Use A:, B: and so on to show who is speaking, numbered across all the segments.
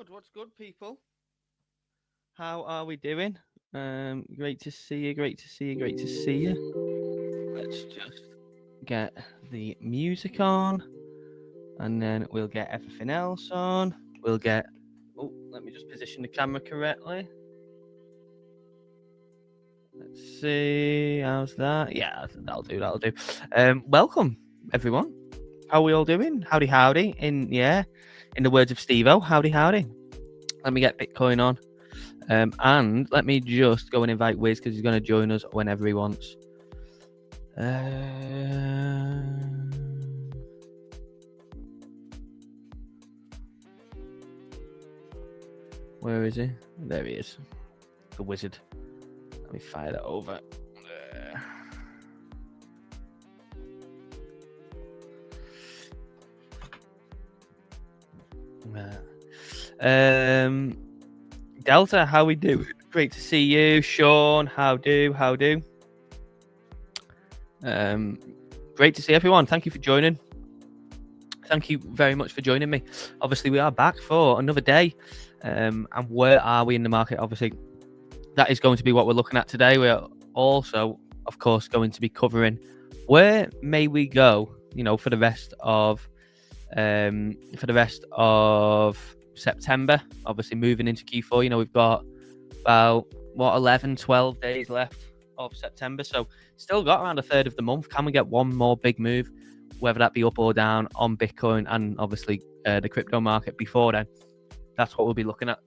A: What's good, people? How are we doing? Great to see you. Great to see you. Great to see you. Let's just get the music on, and then we'll get everything else on. We'll get. Oh, let me just position the camera correctly. Let's see. How's that? Yeah, that'll do. That'll do. Welcome, everyone. How are we all doing? Howdy, howdy. In the words of Steve-O, howdy, howdy. Let me get Bitcoin on. And let me just go and invite Wiz because he's going to join us whenever he wants. Where is he? There he is. The wizard. Let me fire that over. Delta, how we do? Great to see you. Sean, how do? Great to see everyone. Thank you for joining. Thank you very much for joining me. Obviously, we are back for another day. And where are we in the market? Obviously, that is going to be what we're looking at today. We are also, of course, going to be covering where may we go for the rest of September. Obviously, moving into Q4, we've got about 11, 12 days left of September, so still got around a third of the month. Can we get one more big move, whether that be up or down on Bitcoin and obviously the crypto market before then? That's what we'll be looking at.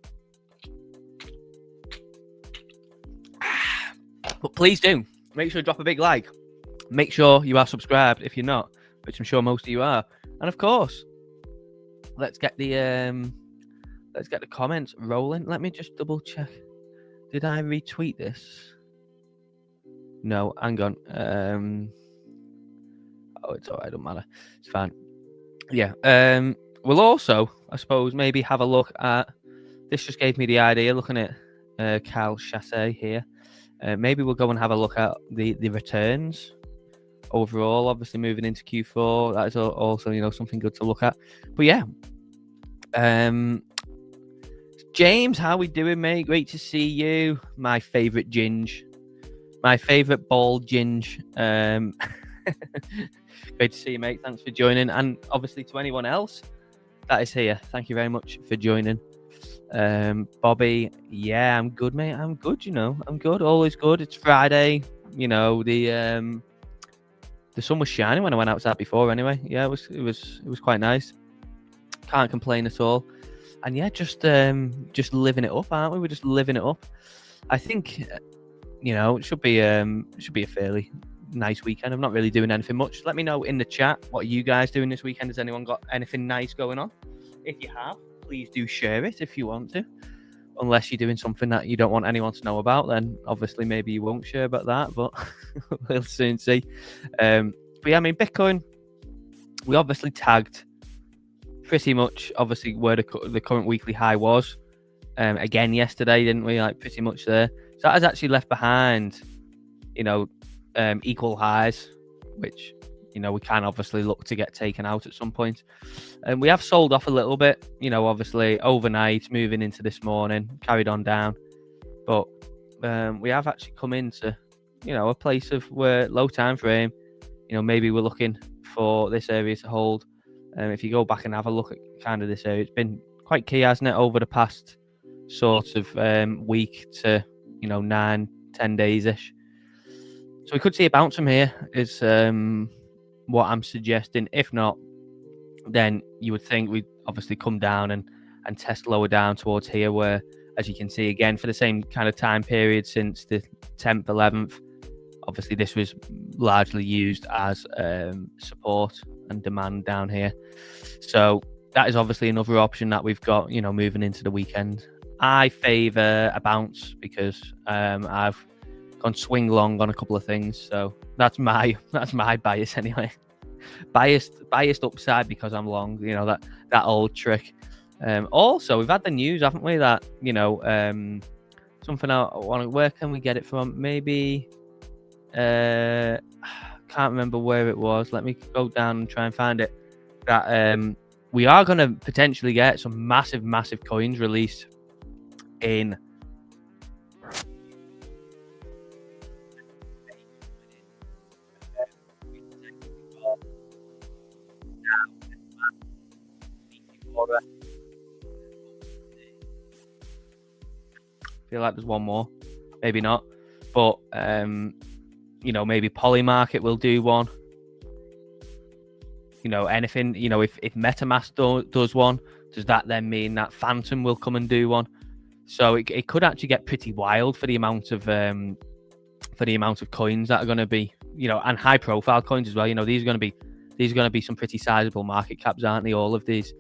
A: But please do make sure to drop a big like. Make sure you are subscribed if you're not, which I'm sure most of you are. And of course, let's get the comments rolling. Let me just double check. Did I retweet this? No, hang on. Oh, it's all right. Don't matter. It's fine. Yeah. We'll also, I suppose, maybe have a look at. This just gave me the idea. Looking at Cal Chassé here. Maybe we'll go and have a look at the returns overall. Obviously, moving into Q4, that is also something good to look at. But yeah. James, how we doing, mate? Great to see you. My favourite ginge. My favourite bald ginge. Great to see you, mate. Thanks for joining. And obviously to anyone else that is here, thank you very much for joining. Bobby, yeah, I'm good, mate. I'm good, I'm good. Always good. It's Friday. The sun was shining when I went outside before anyway. Yeah, it was quite nice. Can't complain at all. And yeah, just living it up, aren't we? We're just living it up. I think, it should be a fairly nice weekend. I'm not really doing anything much. Let me know in the chat, what are you guys doing this weekend? Has anyone got anything nice going on? If you have, please do share it if you want to. Unless you're doing something that you don't want anyone to know about, then obviously maybe you won't share about that, but we'll soon see. But yeah, Bitcoin, we obviously tagged pretty much obviously where the current weekly high was again yesterday, didn't we? Like pretty much there. So that has actually left behind equal highs, which we can obviously look to get taken out at some point. And we have sold off a little bit, obviously overnight, moving into this morning, carried on down. But we have actually come into a place of where low time frame, maybe we're looking for this area to hold. If you go back and have a look at kind of this area, it's been quite key, hasn't it, over the past sort of week to 9-10 days ish. So we could see a bounce from here is what I'm suggesting. If not, then you would think we'd obviously come down and test lower down towards here, where, as you can see again, for the same kind of time period since the 10th, 11th, obviously this was largely used as support and demand down here. So that is obviously another option that we've got, moving into the weekend. I favour a bounce because I've gone swing long on a couple of things, so that's my bias anyway. Biased upside because I'm long, that old trick. Also, we've had the news, haven't we, that something I want to. Where can we get it from? Maybe can't remember where it was. Let me go down and try and find it. That we are going to potentially get some massive coins released in I feel like there's one more, maybe not, but maybe Polymarket will do one. Anything. If MetaMask does one, does that then mean that Phantom will come and do one? So it could actually get pretty wild for the amount of coins that are going to be, and high profile coins as well. These are going to be some pretty sizable market caps, aren't they? All of these.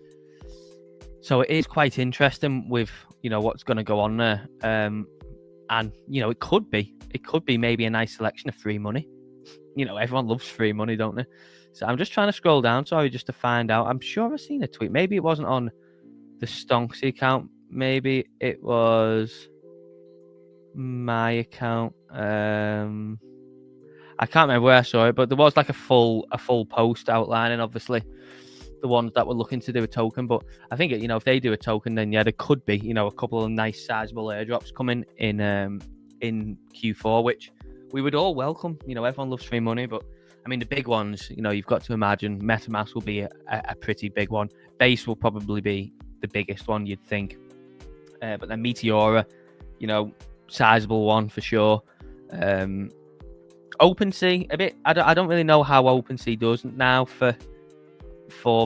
A: So it is quite interesting with what's going to go on there, and it could be maybe a nice selection of free money. Everyone loves free money, don't they? So I'm just trying to scroll down, sorry, just to find out. I'm sure I've seen a tweet. Maybe it wasn't on the Stonksy account. Maybe it was my account. I can't remember where I saw it, but there was like a full post outlining, obviously, the ones that were looking to do a token. But I think if they do a token, then yeah, there could be a couple of nice sizable airdrops coming in Q4, which we would all welcome. Everyone loves free money, but I mean, the big ones, you know, you've got to imagine MetaMask will be a pretty big one. Base will probably be the biggest one, you'd think. But then Meteora, you know, sizable one for sure. OpenSea, a bit. I don't really know how OpenSea does now for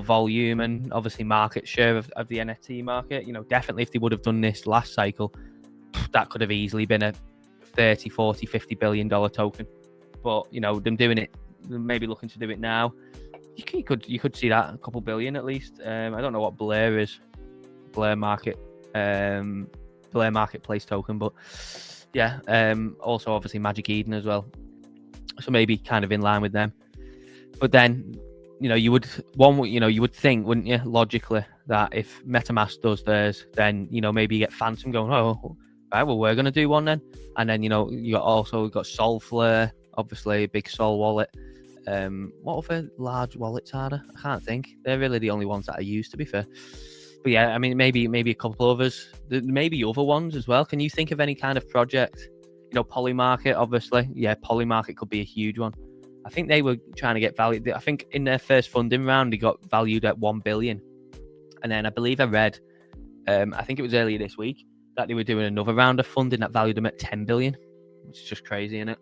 A: volume and obviously market share of the NFT market. You know, definitely if they would have done this last cycle, that could have easily been a 30, 40, $50 billion token. But, you know, them doing it, maybe looking to do it now, you could see that a couple billion at least. I don't know what Blair is, Blair Marketplace token, but yeah. Also obviously Magic Eden as well, so maybe kind of in line with them. But then, you know, you would think, wouldn't you, logically, that if MetaMask does theirs, then, you know, maybe you get Phantom going, oh, right, well, we're going to do one then. And then, you know, you got Solflare, obviously, a big Sol wallet. What other large wallets are there? I can't think. They're really the only ones that I use, to be fair. But yeah, I mean, maybe a couple others. Maybe other ones as well. Can you think of any kind of project? You know, Polymarket, obviously. Yeah, Polymarket could be a huge one. I think they were trying to get valued. I think in their first funding round, they got valued at 1 billion. And then I believe I read, I think it was earlier this week, that they were doing another round of funding that valued them at 10 billion. Which is just crazy, isn't it?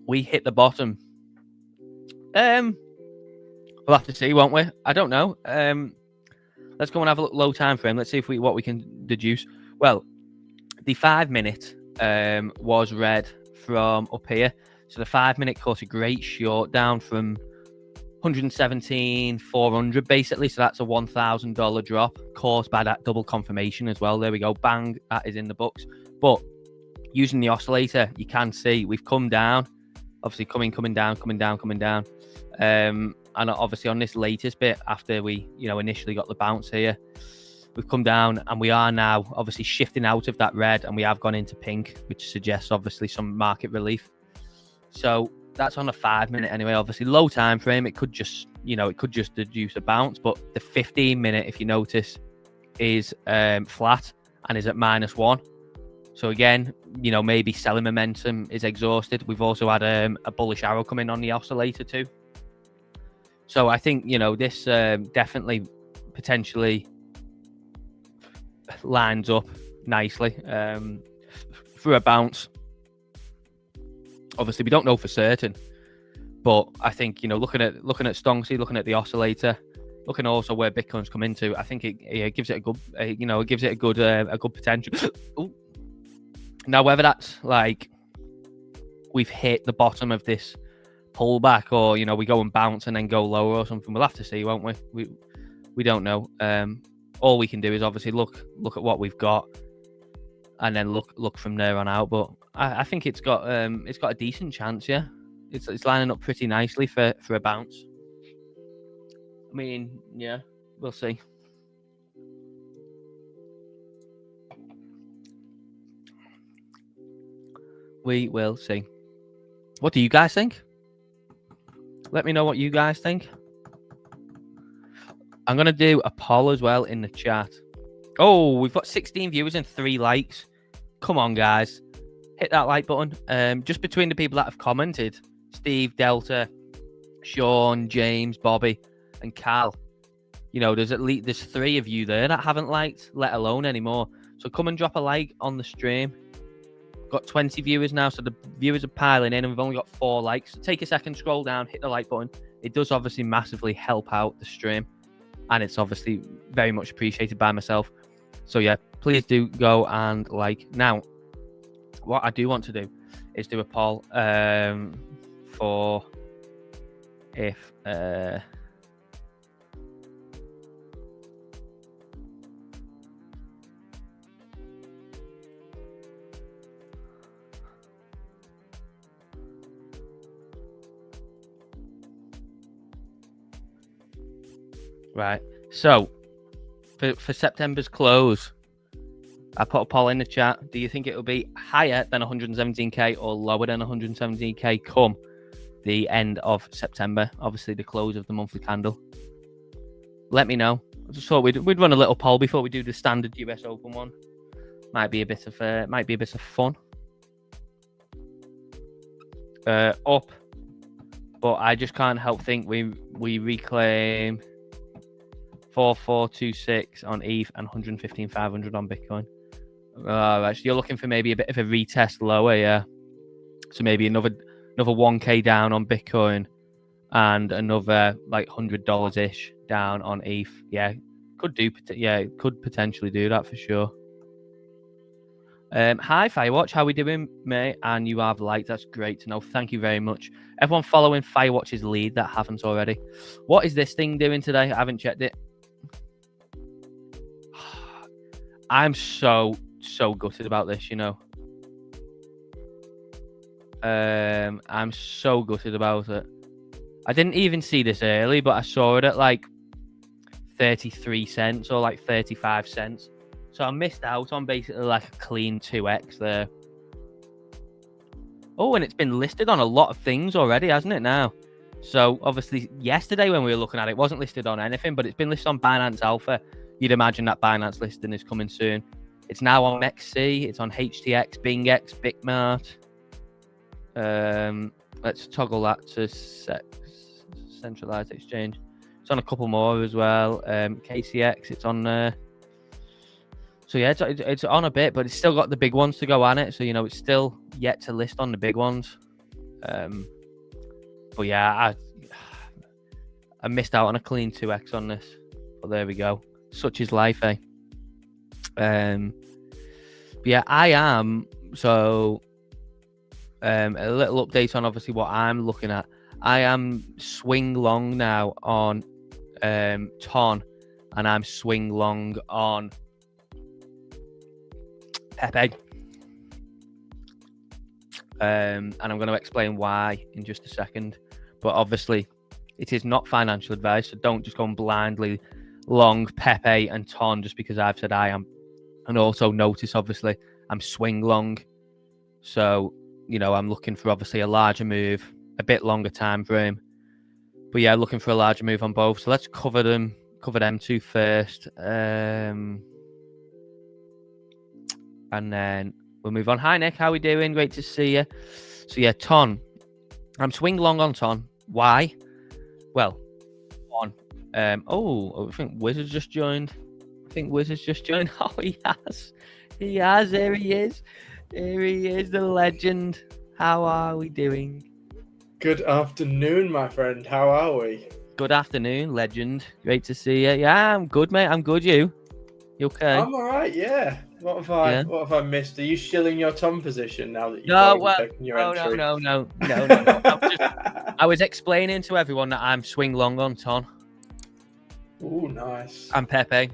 A: We hit the bottom. We'll have to see, won't we? I don't know. Let's go and have a look low time frame. Let's see what we can deduce. Well, the 5 minute was read from up here. So the 5 minute caught a great short down from 117,400 basically. So that's a $1,000 drop caused by that double confirmation as well. There we go. Bang. That is in the books. But using the oscillator, you can see we've come down. Obviously coming down. And obviously on this latest bit, after we, you know, initially got the bounce here, we've come down and we are now obviously shifting out of that red and we have gone into pink, which suggests obviously some market relief. So that's on a 5 minute anyway. Obviously low time frame, it could just, you know, it could just deduce a bounce, but the 15 minute, if you notice, is flat and is at -1. So again, you know, maybe selling momentum is exhausted. We've also had a bullish arrow come in on the oscillator too. So I think, you know, this definitely potentially lines up nicely for a bounce. Obviously, we don't know for certain, but I think, you know, looking at Stonksy, looking at the oscillator, looking also where Bitcoin's come into, I think it gives it a good, you know, it gives it a good potential. Now, whether that's like we've hit the bottom of this pullback, or, you know, we go and bounce and then go lower or something, we'll have to see, won't we? We don't know. All we can do is obviously look at what we've got and then look from there on out. But I think it's got a decent chance. Yeah, it's lining up pretty nicely for a bounce. I mean, yeah, we'll see. We will see. What do you guys think? Let me know what you guys think. I'm going to do a poll as well in the chat. Oh, we've got 16 viewers and 3 likes. Come on, guys. Hit that like button. Just between the people that have commented, Steve, Delta, Sean, James, Bobby, and Cal. You know, there's 3 of you there that haven't liked, let alone anymore. So come and drop a like on the stream. Got 20 viewers now, so the viewers are piling in, and we've only got 4 likes. So take a second, scroll down, hit the like button. It does obviously massively help out the stream, and it's obviously very much appreciated by myself. So yeah, please do go and like. Now, what I do want to do is do a poll for if right. So for September's close, I put a poll in the chat. Do you think it will be higher than 117k or lower than 117k come the end of September? Obviously, the close of the monthly candle. Let me know. I just thought we'd run a little poll before we do the standard US Open one. Might be a bit of fun. up, but I just can't help think we reclaim 4426 on ETH and 115,500 on Bitcoin. Actually, you're looking for maybe a bit of a retest lower, yeah. So maybe another 1K down on Bitcoin and another like $100 ish down on ETH. Yeah, could potentially do that for sure. Hi Firewatch, how we doing, mate? And you have liked, that's great to know. Thank you very much. Everyone following Firewatch's lead that haven't already. What is this thing doing today? I haven't checked it. I'm so gutted about this, you know. I'm so gutted about it. I didn't even see this early, but I saw it at like 33 cents or like 35 cents. So I missed out on basically like a clean 2x there. Oh, and it's been listed on a lot of things already, hasn't it now? So obviously yesterday when we were looking at it, it wasn't listed on anything, but it's been listed on Binance Alpha. You'd imagine that Binance listing is coming soon. It's now on MEXC, it's on HTX, BingX, Bitmart. Let's toggle that to centralized exchange. It's on a couple more as well. KCEX, it's on there. So yeah, it's on a bit, but it's still got the big ones to go on it. So, you know, it's still yet to list on the big ones. But yeah, I missed out on a clean 2x on this. But there we go. Such is life, eh? But yeah, I am. So a little update on obviously what I'm looking at. I am swing long now on TON, and I'm swing long on Pepe. And I'm going to explain why in just a second. But obviously, it is not financial advice, so don't just go blindly long Pepe and TON just because I've said I am. And also notice, obviously, I'm swing long. So, you know, I'm looking for obviously a larger move, a bit longer time frame. But yeah, looking for a larger move on both. So let's cover them two first. And then we'll move on. Hi, Nick. How are we doing? Great to see you. So, yeah, TON. I'm swing long on TON. Why? Well, one. I think Wizard's just joined. Oh, he has. Here he is. Here he is, the legend. How are we doing?
B: Good afternoon, my friend. How are we?
A: Good afternoon, legend. Great to see you. Yeah, I'm good, mate. I'm good. You okay?
B: I'm all right. Yeah. What have I missed? Are you shilling your TON position now that you've taken your entry?
A: No. I was explaining to everyone that I'm swing long on TON.
B: Ooh, nice.
A: I'm Pepe.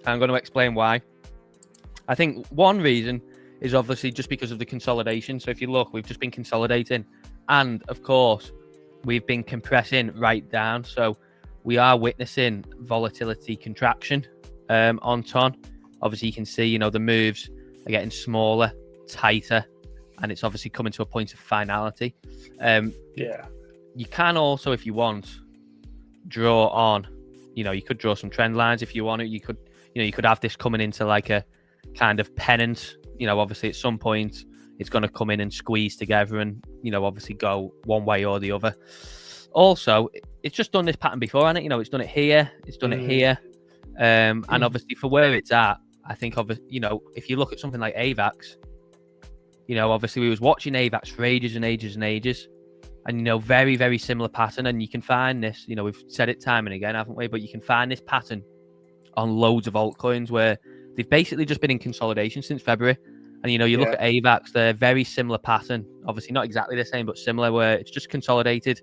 A: I'm going to explain why. I think one reason is obviously just because of the consolidation. So if you look, we've just been consolidating, and of course, we've been compressing right down. So we are witnessing volatility contraction on TON. Obviously, you can see, you know, the moves are getting smaller, tighter, and it's obviously coming to a point of finality.
B: Yeah.
A: You can also, if you want, draw on. You know, you could draw some trend lines if you want it. You could have this coming into like a kind of pennant. You know, obviously at some point it's going to come in and squeeze together and, you know, obviously go one way or the other. Also, it's just done this pattern before, hasn't it? You know, it's done it here, it's done it here. And obviously for where it's at, I think, you know, if you look at something like AVAX, you know, obviously we was watching AVAX for ages and ages and ages. And, you know, very, very similar pattern. And you can find this, you know, we've said it time and again, haven't we? But you can find this pattern on loads of altcoins where they've basically just been in consolidation since February. And, you know, you look at AVAX, they're very similar pattern. Obviously not exactly the same, but similar, where it's just consolidated,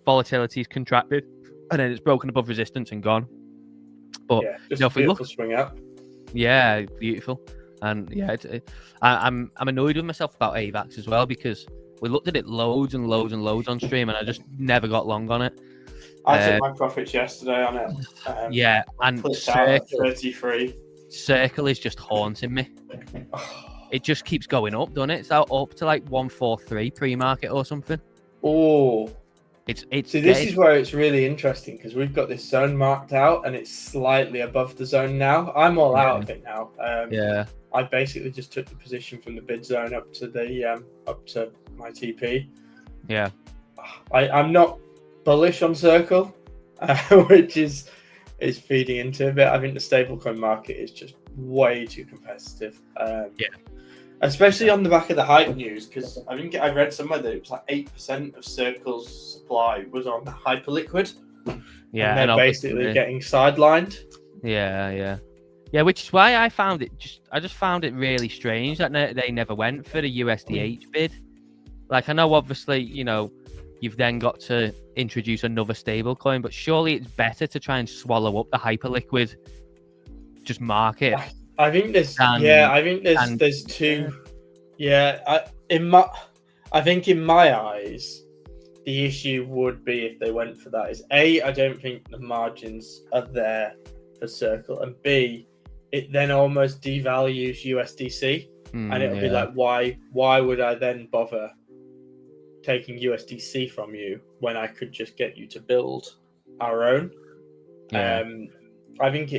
A: volatility's contracted, and then it's broken above resistance and gone. But,
B: just, you know, if we look, swing up.
A: Yeah, beautiful. And yeah, I'm annoyed with myself about AVAX as well, because we looked at it loads and loads and loads on stream, and I just never got long on it.
B: I took my profits yesterday on it.
A: Yeah, and Circle is just haunting me. It just keeps going up, doesn't it? It's up to like 143 pre-market or something.
B: Oh,
A: it's.
B: See, this is where it's really interesting, because we've got this zone marked out, and it's slightly above the zone now. I'm all out of it now. I basically just took the position from the bid zone up to the up to my TP.
A: Yeah.
B: I'm not bullish on Circle, which is feeding into a bit. I think the stablecoin market is just way too competitive.
A: Yeah.
B: Especially on the back of the hype news, because I think I read somewhere that it was like 8% of Circle's supply was on the Hyperliquid.
A: Yeah,
B: and they're basically getting sidelined.
A: Yeah, which is why I found it I just found it really strange that they never went for the USDH bid. Like, I know obviously, you know, you've then got to introduce another stable coin, but surely it's better to try and swallow up the Hyperliquid just market.
B: I think there's there's two. Yeah, I think in my eyes, the issue would be if they went for that is A, I don't think the margins are there for Circle, and B, it then almost devalues USDC, and it'll be like, why would I then bother taking USDC from you when I could just get you to build our own?
A: Yeah.
B: I think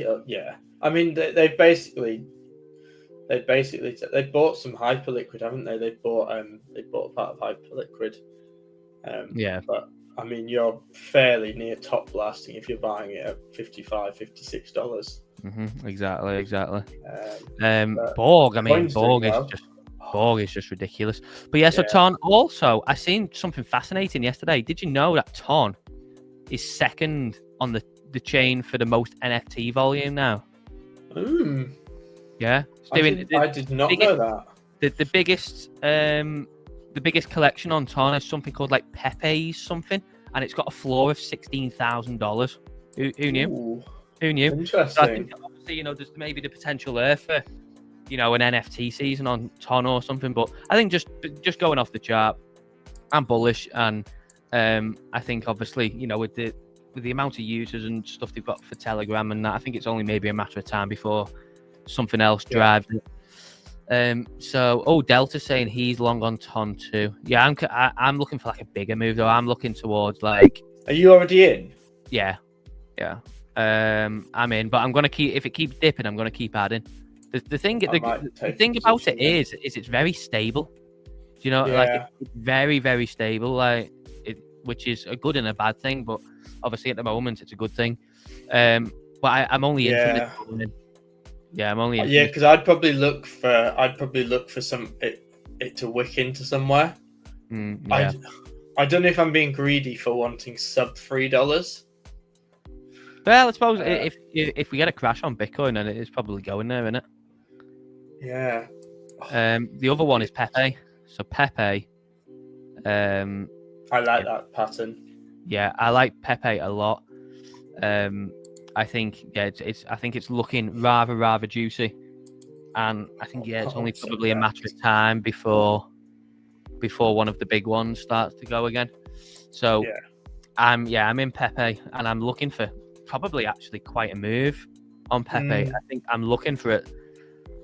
B: I mean, they bought some Hyperliquid, haven't they? They bought part of Hyperliquid. But I mean, you're fairly near top blasting if you're buying it at $55, $56.
A: Exactly. Borg. I mean, Borg is just ridiculous. But yeah, so Ton. Also, I seen something fascinating yesterday. Did you know that Ton is second on the chain for the most NFT volume now? Yeah,
B: I did not know that.
A: The biggest collection on Ton is something called like Pepe's something, and it's got a floor of $16,000. Who knew?
B: Ooh,
A: who knew?
B: Interesting.
A: So I think obviously, you know, there's maybe the potential there for, you know, an NFT season on Ton or something. But I think just going off the chart, I'm bullish, and I think obviously, you know, with the amount of users and stuff they've got for Telegram and that, I think it's only maybe a matter of time before something else drives it. So Delta's saying he's long on Ton too. Yeah, I'm looking for like a bigger move though. I'm looking towards like.
B: Are you already in?
A: Yeah. I'm in, but I'm gonna keep, if it keeps dipping, I'm gonna keep adding. The thing about it is it's very stable. Do you know, like it's very, very stable, like which is a good and a bad thing, but obviously at the moment it's a good thing. But I'm only in from this morning. Yeah, I'm only in.
B: Yeah, because I'd probably look for some it to wick into somewhere. I don't know if I'm being greedy for wanting sub $3.
A: Well, I suppose if we get a crash on Bitcoin, then it is probably going there, isn't it?
B: Yeah.
A: The other one is Pepe. So Pepe.
B: I like that pattern.
A: Yeah, I like Pepe a lot. I think it's looking rather juicy, and I think it's only probably a matter of time before one of the big ones starts to go again. So I'm in Pepe, and I'm looking for probably actually quite a move on Pepe. I think I'm looking for it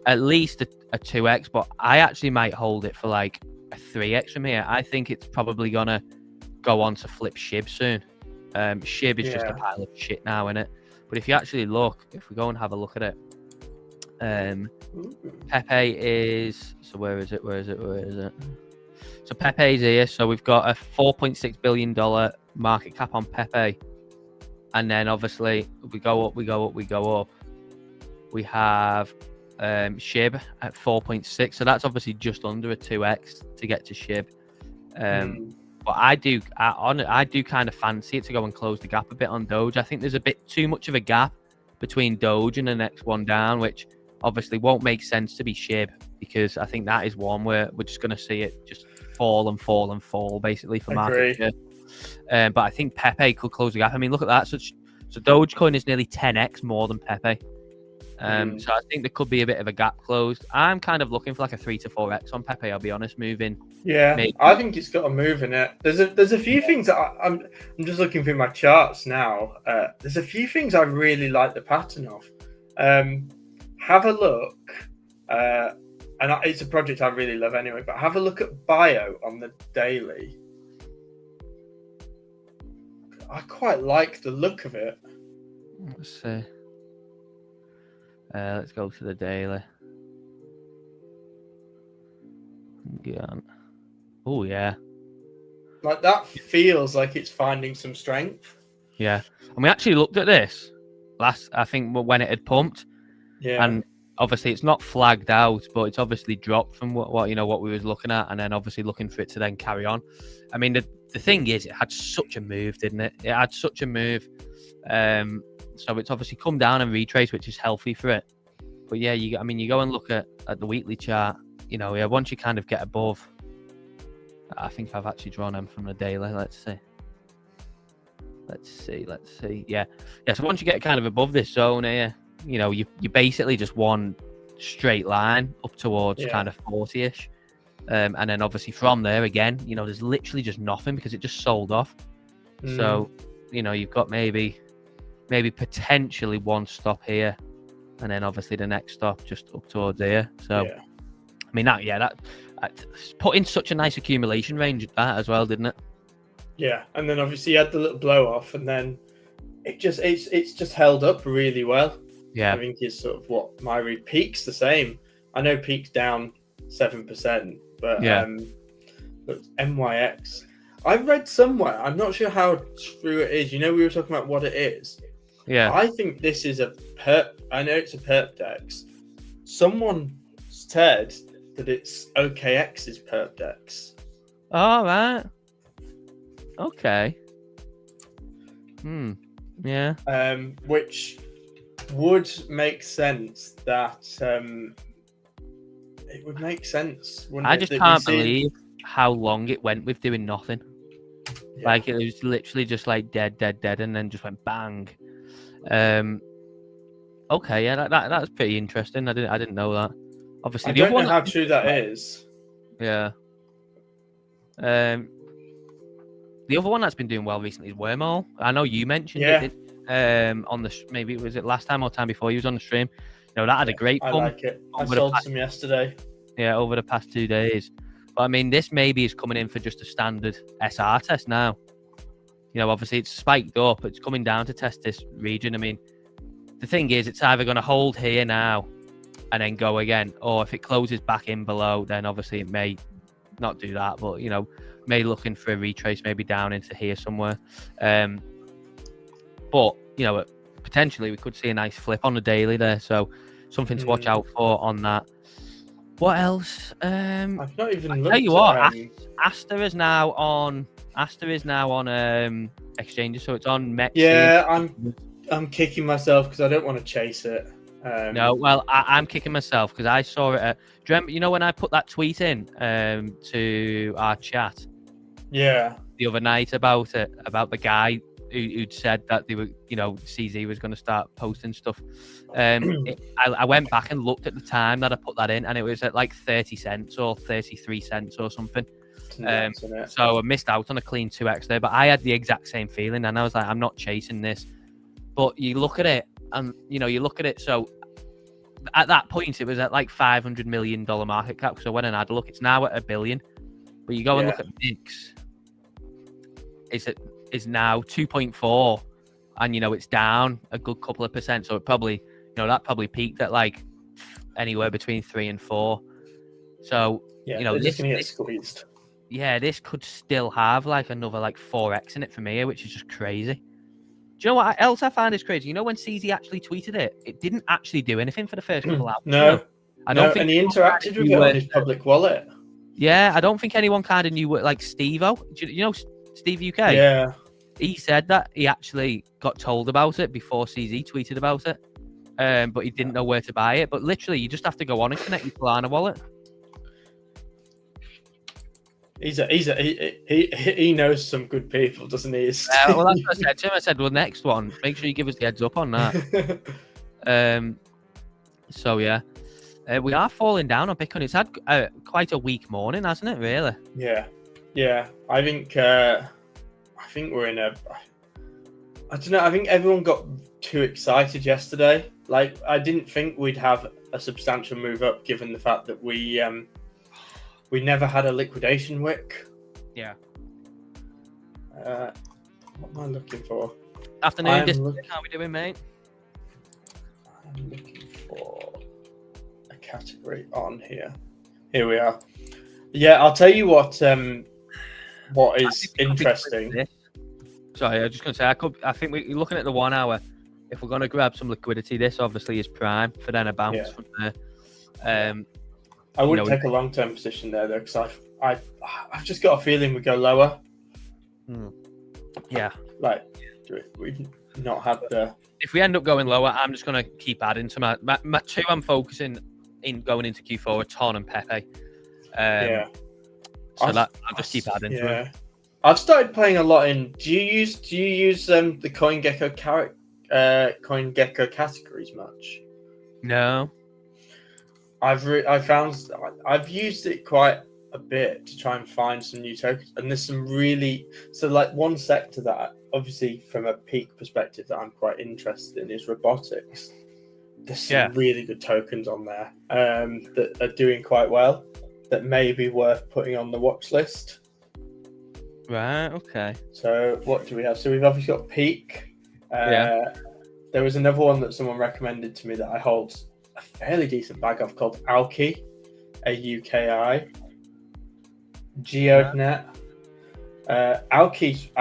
A: at least a 2x, but I actually might hold it for like a 3x from here. I think it's probably gonna go on to flip SHIB soon. SHIB is just a pile of shit now, isn't it? But if you actually look, if we go and have a look at it, Pepe is, so where is it? So Pepe's here. So we've got a $4.6 billion market cap on Pepe. And then obviously we go up. We have SHIB at 4.6. So that's obviously just under a 2x to get to SHIB. But I do kind of fancy it to go and close the gap a bit on Doge. I think there's a bit too much of a gap between Doge and the next one down, which obviously won't make sense to be SHIB, because I think that is one where we're just going to see it just fall basically for market share. But I think Pepe could close the gap. I mean, look at that. So Dogecoin is nearly 10x more than Pepe. So I think there could be a bit of a gap closed. I'm kind of looking for like a 3 to 4x on Pepe, I'll be honest, moving.
B: Yeah, maybe. I think it's got a move in it. There's a few things that I'm just looking through my charts now. There's a few things I really like the pattern of. Have a look, and it's a project I really love anyway. But have a look at Bio on the daily. I quite like the look of it.
A: Let's see. Let's go to the daily. Yeah. Oh yeah.
B: Like that feels like it's finding some strength.
A: Yeah, and we actually looked at this I think when it had pumped.
B: Yeah.
A: And obviously it's not flagged out, but it's obviously dropped from what we was looking at, and then obviously looking for it to then carry on. I mean, the thing is, it had such a move, didn't it? It had such a move. So it's obviously come down and retraced, which is healthy for it. But yeah, you go and look at the weekly chart. Once you kind of get above, I think I've actually drawn them from the daily. Let's see. Yeah. So once you get kind of above this zone here, you basically just one straight line up towards kind of 40-ish. And then obviously from there again, there's literally just nothing because it just sold off. So, you've got maybe potentially one stop here, and then obviously the next stop just up towards here. So, I mean, that put in such a nice accumulation range that as well, didn't it?
B: Yeah, and then obviously you had the little blow off, and then it's just held up really well.
A: Yeah,
B: I think it's sort of what my read. Peak's the same. I know Peak's down 7%, but look, NYX. I've read somewhere. I'm not sure how true it is. We were talking about what it is.
A: Yeah,
B: I think this is a perp. I know it's a perp dex. Someone said that it's OKX's perp dex.
A: All right. Okay. Yeah.
B: Which would make sense that it would make sense.
A: I just can't believe how long it went with doing nothing. Yeah. Like it was literally just like dead, and then just went bang. Okay, yeah, that's pretty interesting. I didn't know that. Obviously,
B: I don't know how true that is.
A: Yeah. The other one that's been doing well recently is Wormhole. I know you mentioned it. On maybe was it last time or time before you was on the stream. That had a great pump.
B: I like it. I sold some yesterday.
A: Yeah, over the past 2 days. But I mean, this maybe is coming in for just a standard SR test now. Obviously it's spiked up. It's coming down to test this region. I mean, the thing is, it's either going to hold here now and then go again, or if it closes back in below, then obviously it may not do that. But may looking for a retrace, maybe down into here somewhere. But potentially we could see a nice flip on the daily there, so something to watch out for on that. What else?
B: I've not even looked.
A: Tell you what, Asta is now on exchanges, so it's on Met.
B: Yeah, I'm kicking myself because I don't want to chase it.
A: No, well, I'm kicking myself because I saw it. Do you remember, when I put that tweet in to our chat?
B: Yeah.
A: The other night about the guy who'd said that they were, CZ was going to start posting stuff. I went back and looked at the time that I put that in, and it was at like 30 cents or 33 cents or something. So I missed out on a clean 2x there, but I had the exact same feeling, and I was like, I'm not chasing this. But you look at it, and so at that point it was at like $500 million market cap. So when I had a look, it's now at $1 billion. But you go and look at VIX, is now 2.4, and it's down a good couple of percent. So it probably, that probably peaked at like anywhere between 3 and 4. So
B: this can get squeezed.
A: Yeah, this could still have like another like 4x in it for me, which is just crazy. Do you know what else I find is crazy? When CZ actually tweeted it, it didn't actually do anything for the first couple hours.
B: No, I don't think. And he interacted with it on his public wallet.
A: Yeah, I don't think anyone kind of knew what, like Steve-O. Steve UK?
B: Yeah.
A: He said that he actually got told about it before CZ tweeted about it. But he didn't know where to buy it. But literally, you just have to go on and connect your Solana wallet.
B: He knows some good people, doesn't he?
A: Well, that's what I said to him. I said, well, next one, make sure you give us the heads up on that. So yeah, we are falling down on Bitcoin. It's had quite a weak morning, hasn't it? Really?
B: Yeah. I think we're in a. I don't know. I think everyone got too excited yesterday. Like, I didn't think we'd have a substantial move up, given the fact that we never had a liquidation wick.
A: Yeah.
B: What am I looking for?
A: Afternoon. How are we doing, mate?
B: I'm looking for a category on here. Here we are. Yeah, I'll tell you what. what is interesting.
A: Sorry, I was just going to say, I think we're looking at the 1 hour. If we're going to grab some liquidity, this obviously is prime for then a bounce from there.
B: I wouldn't take a long-term position there though, because I've just got a feeling we go lower.
A: Yeah,
B: like we've not had the.
A: If we end up going lower, I'm just going to keep adding to my two. I'm focusing in going into Q4 are Ton and Pepe. So I'll just keep adding to them.
B: I've started playing a lot in. Do you use the CoinGecko categories much?
A: No.
B: I've used it quite a bit to try and find some new tokens, and there's some really like one sector that obviously from a peak perspective that I'm quite interested in is robotics. There's some really good tokens on there that are doing quite well that may be worth putting on the watch list.
A: Right. Okay.
B: So what do we have? So we've obviously got Peak. There was another one that someone recommended to me that I hold a fairly decent bag of called Alki, AUKI. Geonet. Alki.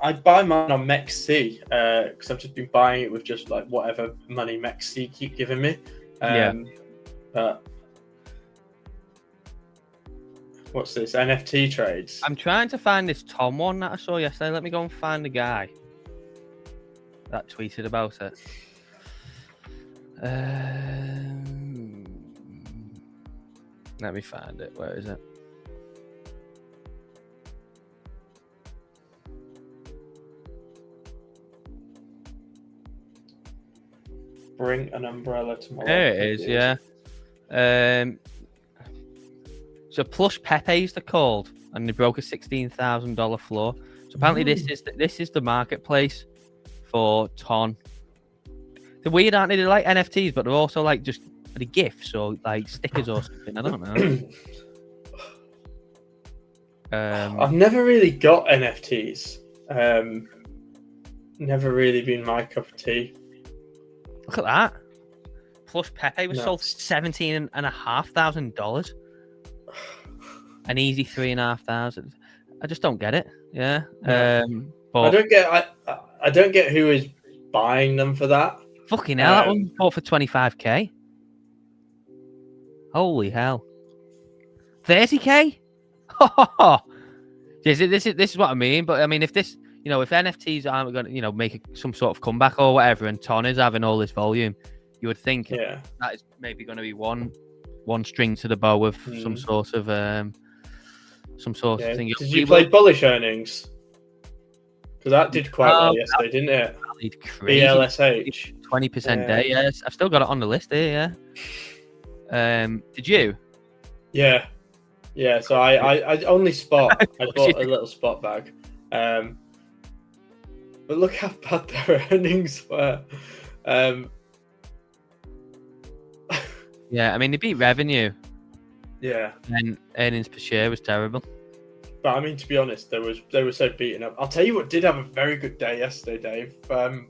B: I buy mine on MEXC because I've just been buying it with just like whatever money MEXC keep giving me. But what's this? NFT trades.
A: I'm trying to find this Tom one that I saw yesterday. Let me go and find the guy that tweeted about it. Let me find it. Where is it?
B: Bring an umbrella to my life.
A: There it is, yeah. So Plush Pepe's they're called, and they broke a $16,000 floor. So apparently this is the marketplace for Ton. They're weird, aren't they? They're like NFTs, but they're also like just the gifts or like stickers or something. I don't know.
B: I've never really got NFTs. Never really been my cup of tea.
A: Look at that. Plush Pepe was sold $17,500. An easy 3,500. I just don't get it. Yeah. But
B: I don't get who is buying them for that.
A: Fucking hell, that one bought for 25k. Holy hell. 30k? This is what I mean. But I mean, if this, if NFTs aren't going to, make some sort of comeback or whatever, and Ton is having all this volume, you would think that is maybe going to be one string to the bow of some sort of thing.
B: Did you play Bullish earnings? Because that did quite well yesterday, didn't it? BLSH.
A: 20% day, yes. I've still got it on the list here, yeah. Did you?
B: Yeah. Yeah, so I only spot. I bought a little spot bag. But look how bad their earnings were.
A: Yeah, I mean, they beat revenue.
B: Yeah.
A: And earnings per share was terrible.
B: But I mean, to be honest, they were so beaten up. I'll tell you what did have a very good day yesterday, Dave.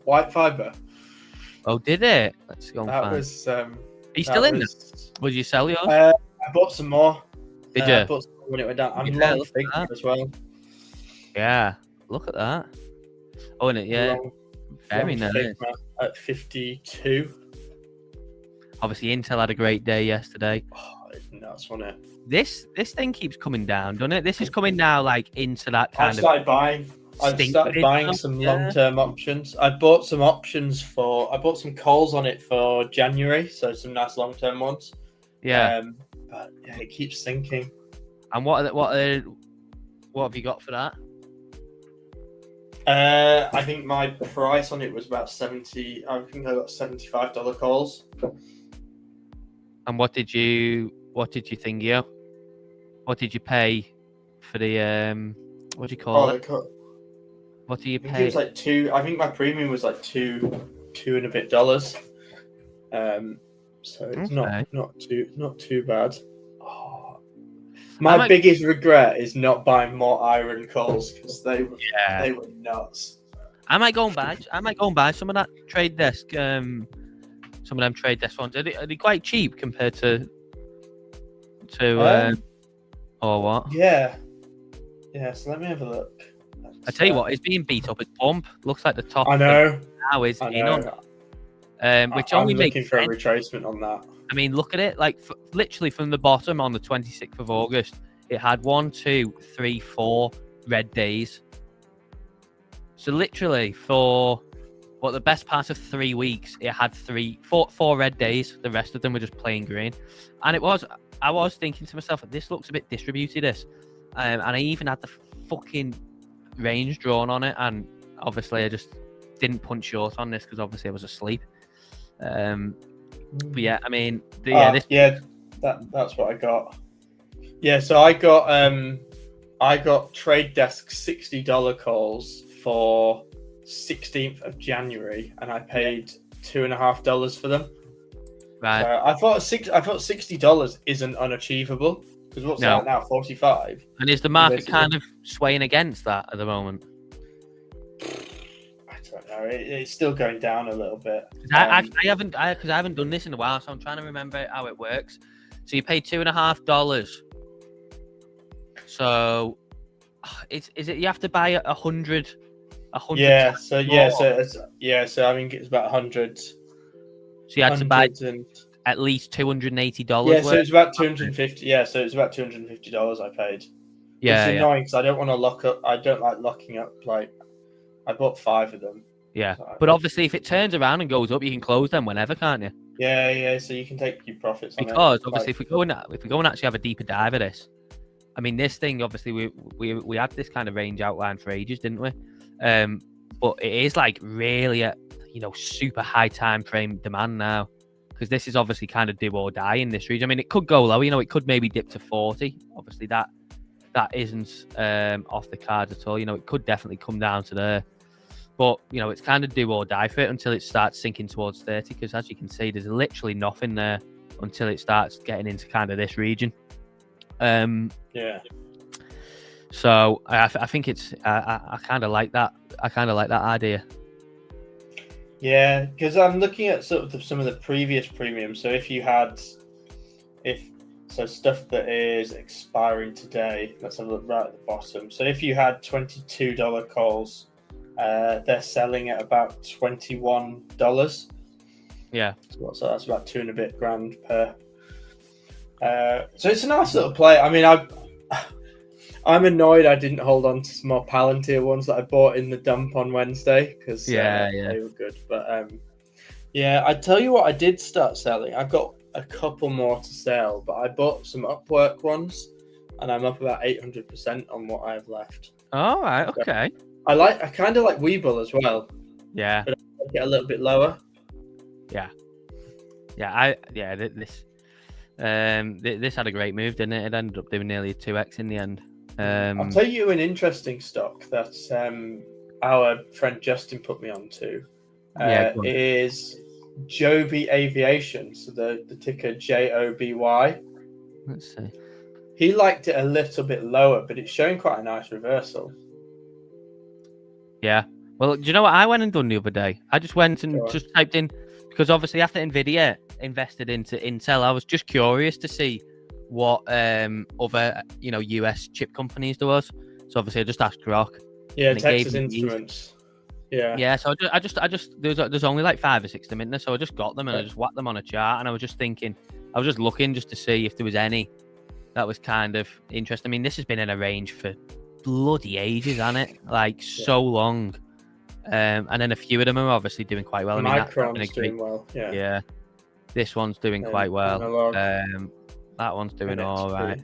B: White Fiber.
A: Oh, did it? Let's go and find.
B: Was.
A: Are you still in there? Would you sell yours?
B: I bought some more.
A: Did you?
B: I bought some more when it went down. I'm long Figma as well.
A: Yeah, look at that. Oh, and very nice.
B: At 52.
A: Obviously, Intel had a great day yesterday.
B: Oh, it's nuts, wasn't it?
A: This thing keeps coming down, doesn't it? This is coming now, like into that kind
B: I've started buying some long-term options. I bought some options I bought some calls on it for January, so some nice long-term ones.
A: Yeah.
B: But yeah, it keeps sinking.
A: And what have you got for that?
B: I think my price on it was about 70. I think I got $75 calls.
A: And what did you think, yo? What did you pay for the what do you call it? What do you pay?
B: It was like $2. I think my premium was like $2 and a bit dollars. So it's not too bad. Oh, my biggest regret is not buying more iron calls because they were nuts.
A: I might go and buy some of that trade desk. Some of them trade desk ones. Are they quite cheap compared to or what?
B: Yeah. Yeah, so let me have a look.
A: I tell you what, it's being beat up at pump. Looks like the top.
B: I know.
A: Now is
B: I
A: in
B: know.
A: on. Which
B: I'm
A: only
B: looking
A: makes
B: for
A: sense.
B: a retracement on that.
A: I mean, look at it. Like literally from the bottom on the 26th of August, it had 1, 2, 3, 4 red days. So literally for the best part of 3 weeks, it had 4 red days. The rest of them were just plain green. And I was thinking to myself, this looks a bit distributed, this. And I even had the fucking range drawn on it. And obviously I just didn't punch short on this because obviously I was asleep. But yeah, I mean,
B: that's what I got. Yeah, so I got Trade Desk $60 calls for 16th of January, and I paid $2.50 for them.
A: Right.
B: So I thought $60 isn't unachievable because what's that now? 45.
A: And is the market kind of swaying against that at the moment?
B: I don't know. It's still going down a little bit.
A: I haven't done this in a while, so I'm trying to remember how it works. So you pay $2.50. So is it you have to buy 100?
B: Yeah. So I think it's about 100.
A: So you had to buy at least $280.
B: Yeah. So it's about 250. Yeah. So it's about $250 I paid.
A: Yeah.
B: It's annoying because I don't want to lock up. I don't like locking up. Like I bought 5 of them.
A: Yeah. But obviously, if it turns around and goes up, you can close them whenever, can't you?
B: Yeah. So you can take your profits on it.
A: Because obviously, if we go and actually have a deeper dive of this, I mean, this thing obviously we had this kind of range outlined for ages, didn't we? But it is like really a super high time frame demand now, because this is obviously kind of do or die in this region. I mean, it could go low, it could maybe dip to 40. Obviously, that isn't off the cards at all. It could definitely come down to there. But, it's kind of do or die for it until it starts sinking towards 30, because as you can see, there's literally nothing there until it starts getting into kind of this region.
B: Yeah.
A: So I think it's I kind of like that. I kind of like that idea.
B: Yeah, because I'm looking at sort of some of the previous premiums. So stuff that is expiring today, let's have a look right at the bottom. So if you had $22 calls, they're selling at about $21.
A: Yeah.
B: So that's about 2 and a bit grand per. So it's a nice little play. I mean, I'm annoyed I didn't hold on to some more Palantir ones that I bought in the dump on Wednesday because they were good. But I tell you what, I did start selling. I've got a couple more to sell, but I bought some Upwork ones, and I'm up about 800% on what I have left.
A: All right, okay.
B: I kind of like Webull as well.
A: Yeah,
B: but I get a little bit lower.
A: Yeah. This had a great move, didn't it? It ended up doing nearly a 2x in the end.
B: I'll tell you an interesting stock that our friend Justin put me on to. Is Joby Aviation, so the ticker JOBY.
A: Let's see.
B: He liked it a little bit lower, but it's showing quite a nice reversal.
A: Yeah. Well, do you know what I went and done the other day? I just went and just typed in, because obviously after Nvidia invested into Intel, I was just curious to see what other US chip companies there was. So obviously I just asked Grok.
B: Yeah, Texas Instruments. Yeah.
A: So I just there's only like 5 or 6 of them in there, so I just got them and I just whacked them on a chart, and I was just thinking, I was just looking just to see if there was any that was kind of interesting. I mean, this has been in a range for bloody ages, hasn't it? Like so long. And then a few of them are obviously doing quite well.
B: Micron's doing well.
A: Yeah. This one's doing quite well.
B: Analog.
A: That one's doing all right.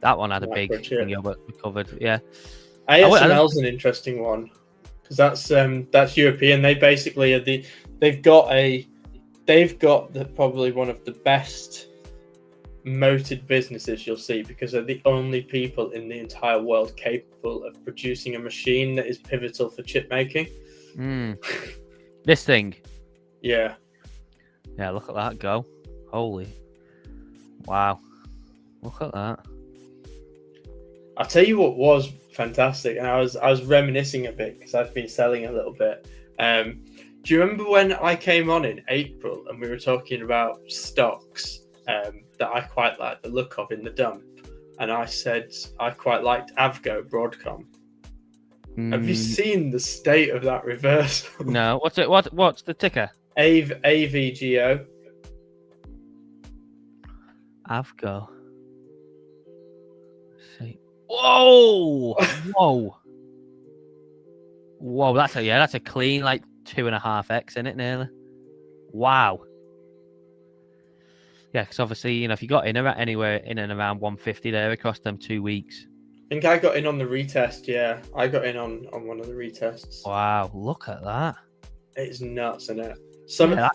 A: That one had a big thing but recovered. Yeah.
B: ASML's an interesting one because that's European. They basically are they've got probably one of the best moated businesses you'll see, because they're the only people in the entire world capable of producing a machine that is pivotal for chip making.
A: This thing.
B: Yeah,
A: look at that go. Holy wow, look at that.
B: I'll tell you what was fantastic, and I was reminiscing a bit because I've been selling a little bit. Do you remember when I came on in April and we were talking about stocks that I quite like the look of in the dump? and I said I quite liked Avgo Broadcom. Have you seen the state of that reversal?
A: No. What's it? What's the ticker?
B: AVGO.
A: Avgo. See. Whoa! Whoa! That's a clean like 2.5x, isn't it? Nearly. Wow. Yeah, because obviously, if you got in anywhere in and around 150 there across them 2 weeks.
B: I think I got in on the retest. Yeah, I got in on one of the retests.
A: Wow! Look at that.
B: It's nuts, isn't it?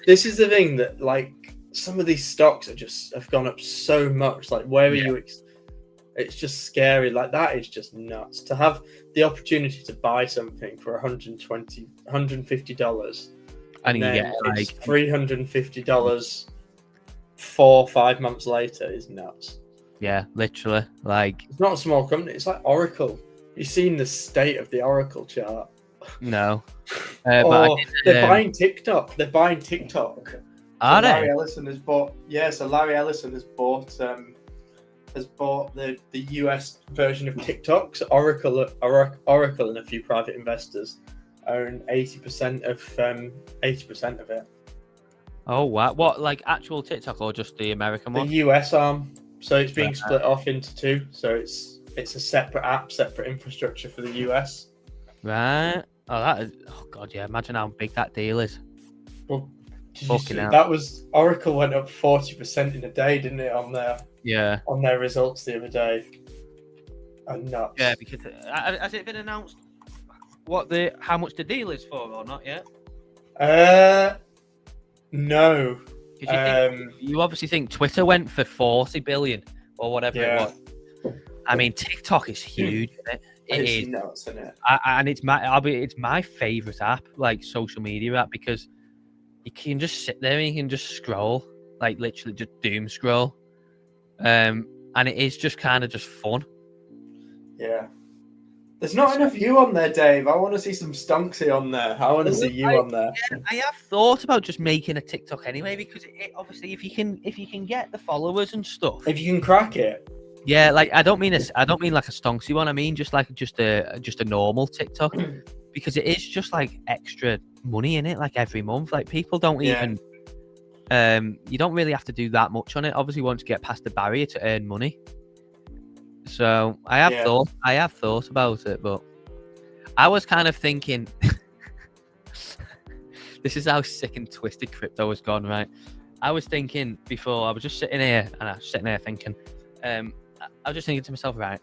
B: This is the thing that like some of these stocks have gone up so much. Like where are you? It's just scary. Like that is just nuts to have the opportunity to buy something for $150,
A: and you get like
B: $350 4 or 5 months later is nuts.
A: Yeah, literally. Like
B: it's not a small company. It's like Oracle. You've seen the state of the Oracle chart.
A: No.
B: But they're buying TikTok. They're buying TikTok.
A: Are they?
B: Larry Ellison has bought. Yeah, so Larry Ellison has bought the US version of TikTok. So Oracle and a few private investors own 80% of it.
A: Oh wow! What, like actual TikTok or just the American one?
B: The US arm. So it's being split off into two. So it's a separate app, separate infrastructure for the US.
A: Right. Oh god, yeah. Imagine how big that deal is.
B: Well, that was Oracle went up 40% in a day, didn't it? On their results the other day. And nuts.
A: Yeah, because has it been announced how much the deal is for or not yet?
B: No.
A: You obviously think Twitter went for 40 billion or whatever it was. I mean, TikTok is huge, isn't it?
B: It's nuts, isn't it?
A: And it's my favorite app, like social media app, because you can just sit there and you can just scroll, like literally just doom scroll, and it is just kind of just fun.
B: Yeah. There's not enough you on there, Dave. I want to see some Stonksy on there. I want to see you on there.
A: Yeah, I have thought about just making a TikTok anyway, because it obviously if you can get the followers and stuff,
B: if you can crack it.
A: Yeah, like I don't mean like a Stonksy one. I mean just a normal TikTok, because it is just like extra money in it, like every month. Like people don't even you don't really have to do that much on it. Obviously, once you get past the barrier to earn money. So I have thought about it, but I was kind of thinking this is how sick and twisted crypto has gone, right? I was thinking before, I was just sitting here thinking, I was just thinking to myself, right,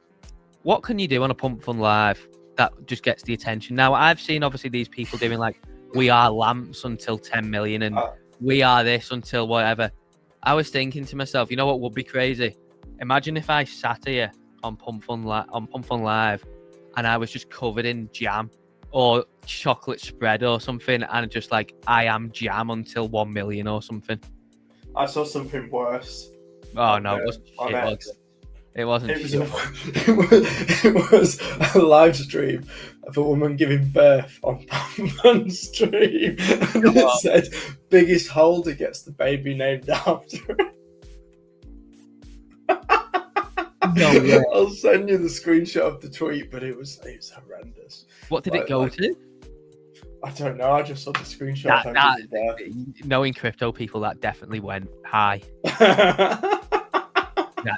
A: what can you do on a Pump Fund Live that just gets the attention? Now, I've seen obviously these people doing like, we are lamps until 10 million and we are this until whatever. I was thinking to myself, you know what would be crazy? Imagine if I sat here on Pump Fund Live and I was just covered in jam or chocolate spread or something, and just like, I am jam until 1 million or something.
B: I saw something worse.
A: Oh no, it wasn't shit. It wasn't.
B: It was a live stream of a woman giving birth on Pump Fund stream, and it said, "Biggest holder gets the baby named after it."
A: No way.
B: I'll send you the screenshot of the tweet, but it was horrendous.
A: What did it go to?
B: I don't know. I just saw the screenshot.
A: Knowing crypto people, that definitely went high. That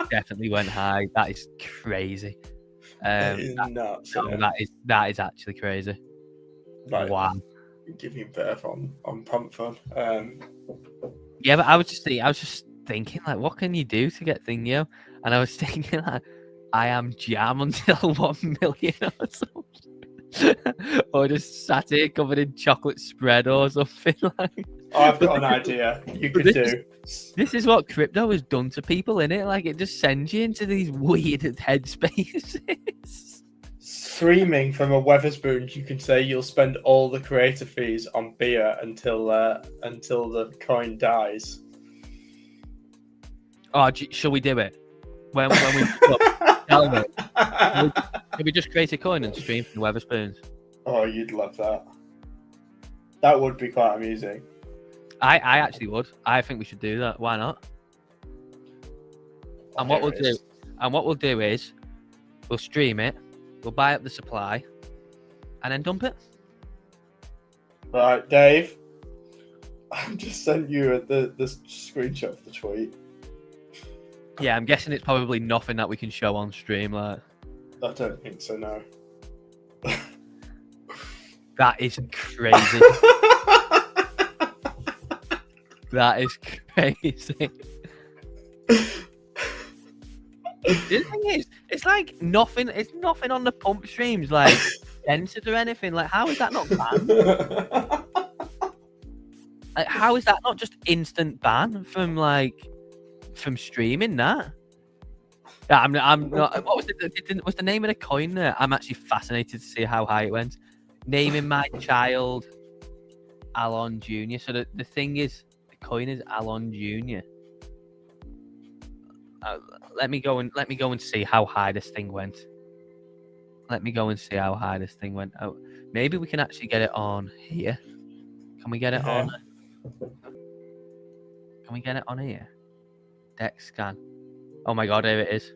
A: definitely went high. That is crazy.
B: That is nuts.
A: That is actually crazy.
B: Like,
A: wow.
B: Giving birth on Pump Fund.
A: Yeah, but I was just thinking, like, what can you do to get thing, And I was thinking, like, I am jam until 1 million or something. Or just sat here covered in chocolate spread or something like.
B: I've got an idea you could do.
A: This is what crypto has done to people, innit? Like, it just sends you into these weird headspaces.
B: Streaming from a Weatherspoons, you can say you'll spend all the creator fees on beer until the coin dies.
A: Oh, shall we do it? When we tell me. Can we just create a coin and stream from the Weatherspoons?
B: Oh, you'd love that. That would be quite amusing.
A: I actually would. I think we should do that. Why not? And what we'll do, And what we'll do is we'll stream it, we'll buy up the supply, and then dump it.
B: Right, Dave. I've just sent you the screenshot of the tweet.
A: Yeah, I'm guessing it's probably nothing that we can show on stream. Like,
B: I don't think so, no.
A: that is crazy. That is crazy. The thing is, it's like nothing. It's nothing on the pump streams, like censored or anything. Like, how is that not banned? Like, how is that not just instant ban from streaming that? Yeah, I'm not. What was the name of the coin there? I'm actually fascinated to see how high it went. Naming my child Alon Jr. So the thing is, the coin is Alon Jr. Let me go and see how high this thing went. Let me go and see how high this thing went. Oh, maybe we can actually get it on here. Can we get it on? Can we get it on here? Dex scan. Oh my god, here it is.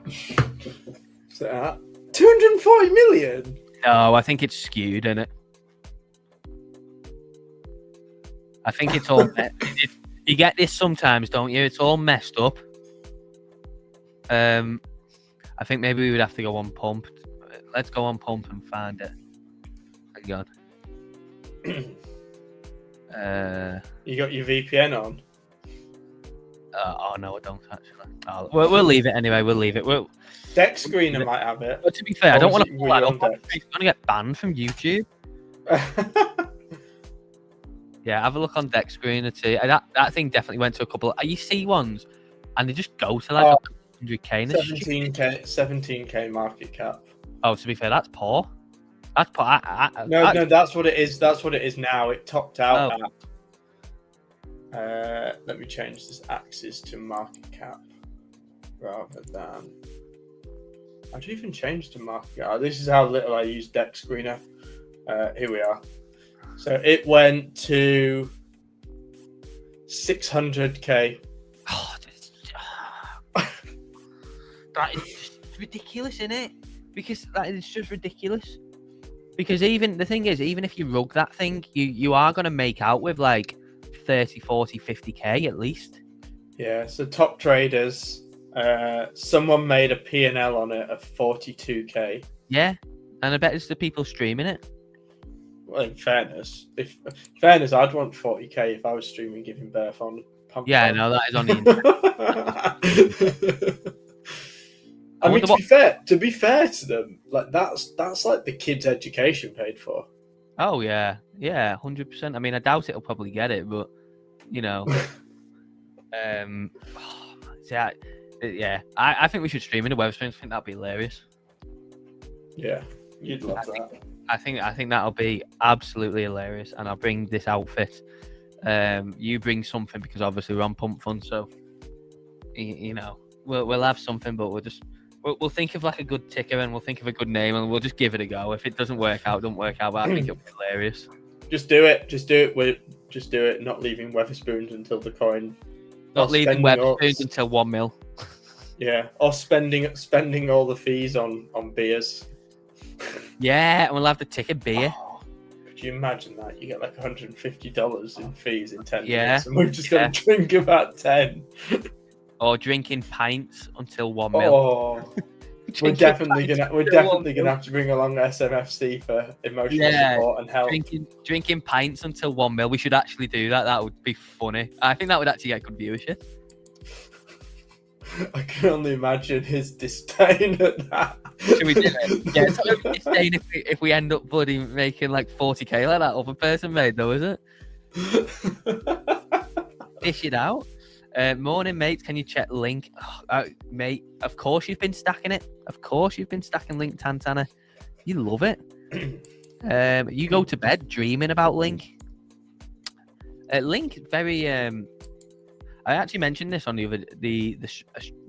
B: What's that? 240 million?
A: No, I think it's skewed, isn't it? I think it's all... You get this sometimes, don't you? It's all messed up. I think maybe we would have to go on pump. Let's go on pump and find it. Hang on.
B: You got your VPN on?
A: Oh no, I don't actually. We'll leave it anyway. We'll leave it.
B: Dex Screener might have it.
A: But to be fair, I don't want to pull that up. It's going to get banned from YouTube. Yeah, have a look on Dex Screener too. That thing definitely went to a couple. You see ones, and they just go to like 100k.
B: 17k market cap.
A: Oh, to be fair, that's poor. That's poor.
B: No, that's what it is. That's what it is now. It topped out at. Let me change this axis to market cap rather than. I don't even change to market cap. This is how little I use Dex Screener. Here we are. So it went to 600k.
A: Oh, that is just ridiculous, isn't it? Because that is just ridiculous. Because even the thing is, even if you rug that thing, you are going to make out with like 30, 40, 50k at least.
B: Yeah, so top traders, someone made a P&L on it of 42k.
A: Yeah, and I bet it's the people streaming it.
B: Well, in fairness, I'd want 40k if I was streaming giving birth on pump.
A: Yeah, no, that is on the internet.
B: I mean, to be fair to them, like that's like the kid's education paid for.
A: Oh yeah, 100%. I mean, I doubt it'll probably get it, but you know, I think we should stream in a web stream. I think that'd be hilarious.
B: Yeah, you'd love that.
A: I think that'll be absolutely hilarious, and I'll bring this outfit. You bring something because obviously we're on Pump Fund, so you know we'll have something, but we'll think of like a good ticker and we'll think of a good name and we'll just give it a go. If it doesn't work out, don't work out. But I think it'll be hilarious.
B: Just do it. Just do it. Not leaving Weatherspoons until the coin.
A: Not leaving Weatherspoons until 1 mil.
B: Yeah, or spending all the fees on beers.
A: Yeah, and we'll have the ticket beer.
B: Oh, could you imagine that? You get like $150 in fees in 10 minutes, and we've just got to drink about 10.
A: Or drinking pints until 1 mil.
B: Oh, we're definitely gonna have to bring along SMFC for emotional support and help.
A: Drinking pints until 1 mil. We should actually do that. That would be funny. I think that would actually get good viewership.
B: I can only imagine his disdain at that.
A: Should we do it? Yeah, it's only disdain if we end up bloody making like 40k like that other person made, though, is it? Dish it out. Morning, mate. Can you check link? Mate, of course you've been stacking it. Of course you've been stacking Link, Tantana. You love it. You go to bed dreaming about Link. Link, very... I actually mentioned this on the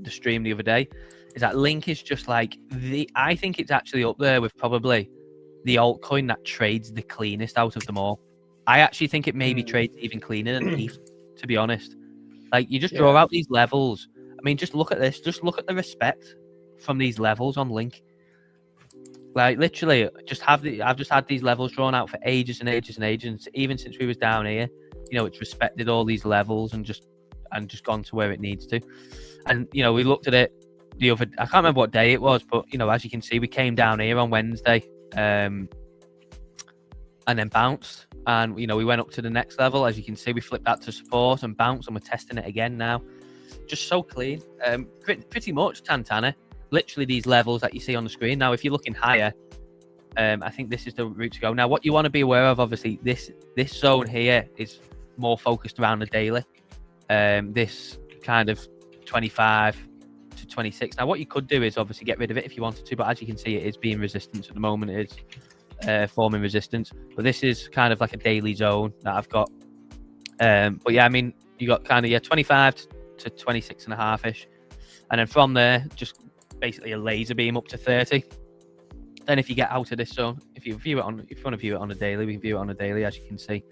A: stream the other day. Is that Link is just like I think it's actually up there with probably the altcoin that trades the cleanest out of them all. I actually think it maybe trades even cleaner than ETH, to be honest. Like, you just draw out these levels. mean, just look at this. Just look at the respect from these levels on Link. Like literally, I've just had these levels drawn out for ages and ages and ages. Even since we was down here, you know, it's respected all these levels and just gone to where it needs to. And you know, we looked at it the other. I can't remember what day it was, but you know, as you can see, we came down here on Wednesday, and then bounced. And you know, we went up to the next level. As you can see, we flipped that to support and bounced, and we're testing it again now. Just so clean. Pretty much Tantana. Literally these levels that you see on the screen. Now, if you're looking higher, I think this is the route to go. Now, what you want to be aware of, obviously, this zone here is more focused around the daily. This kind of 25 to 26. Now, what you could do is obviously get rid of it if you wanted to, but as you can see, it is being resistance at the moment. It is forming resistance. But this is kind of like a daily zone that I've got. But yeah, I mean, you got kind of 25 to 26 and a half-ish. And then from there, just basically a laser beam up to 30. Then if you get out of this zone, if you want to view it on a daily, we can view it on a daily, as you can see.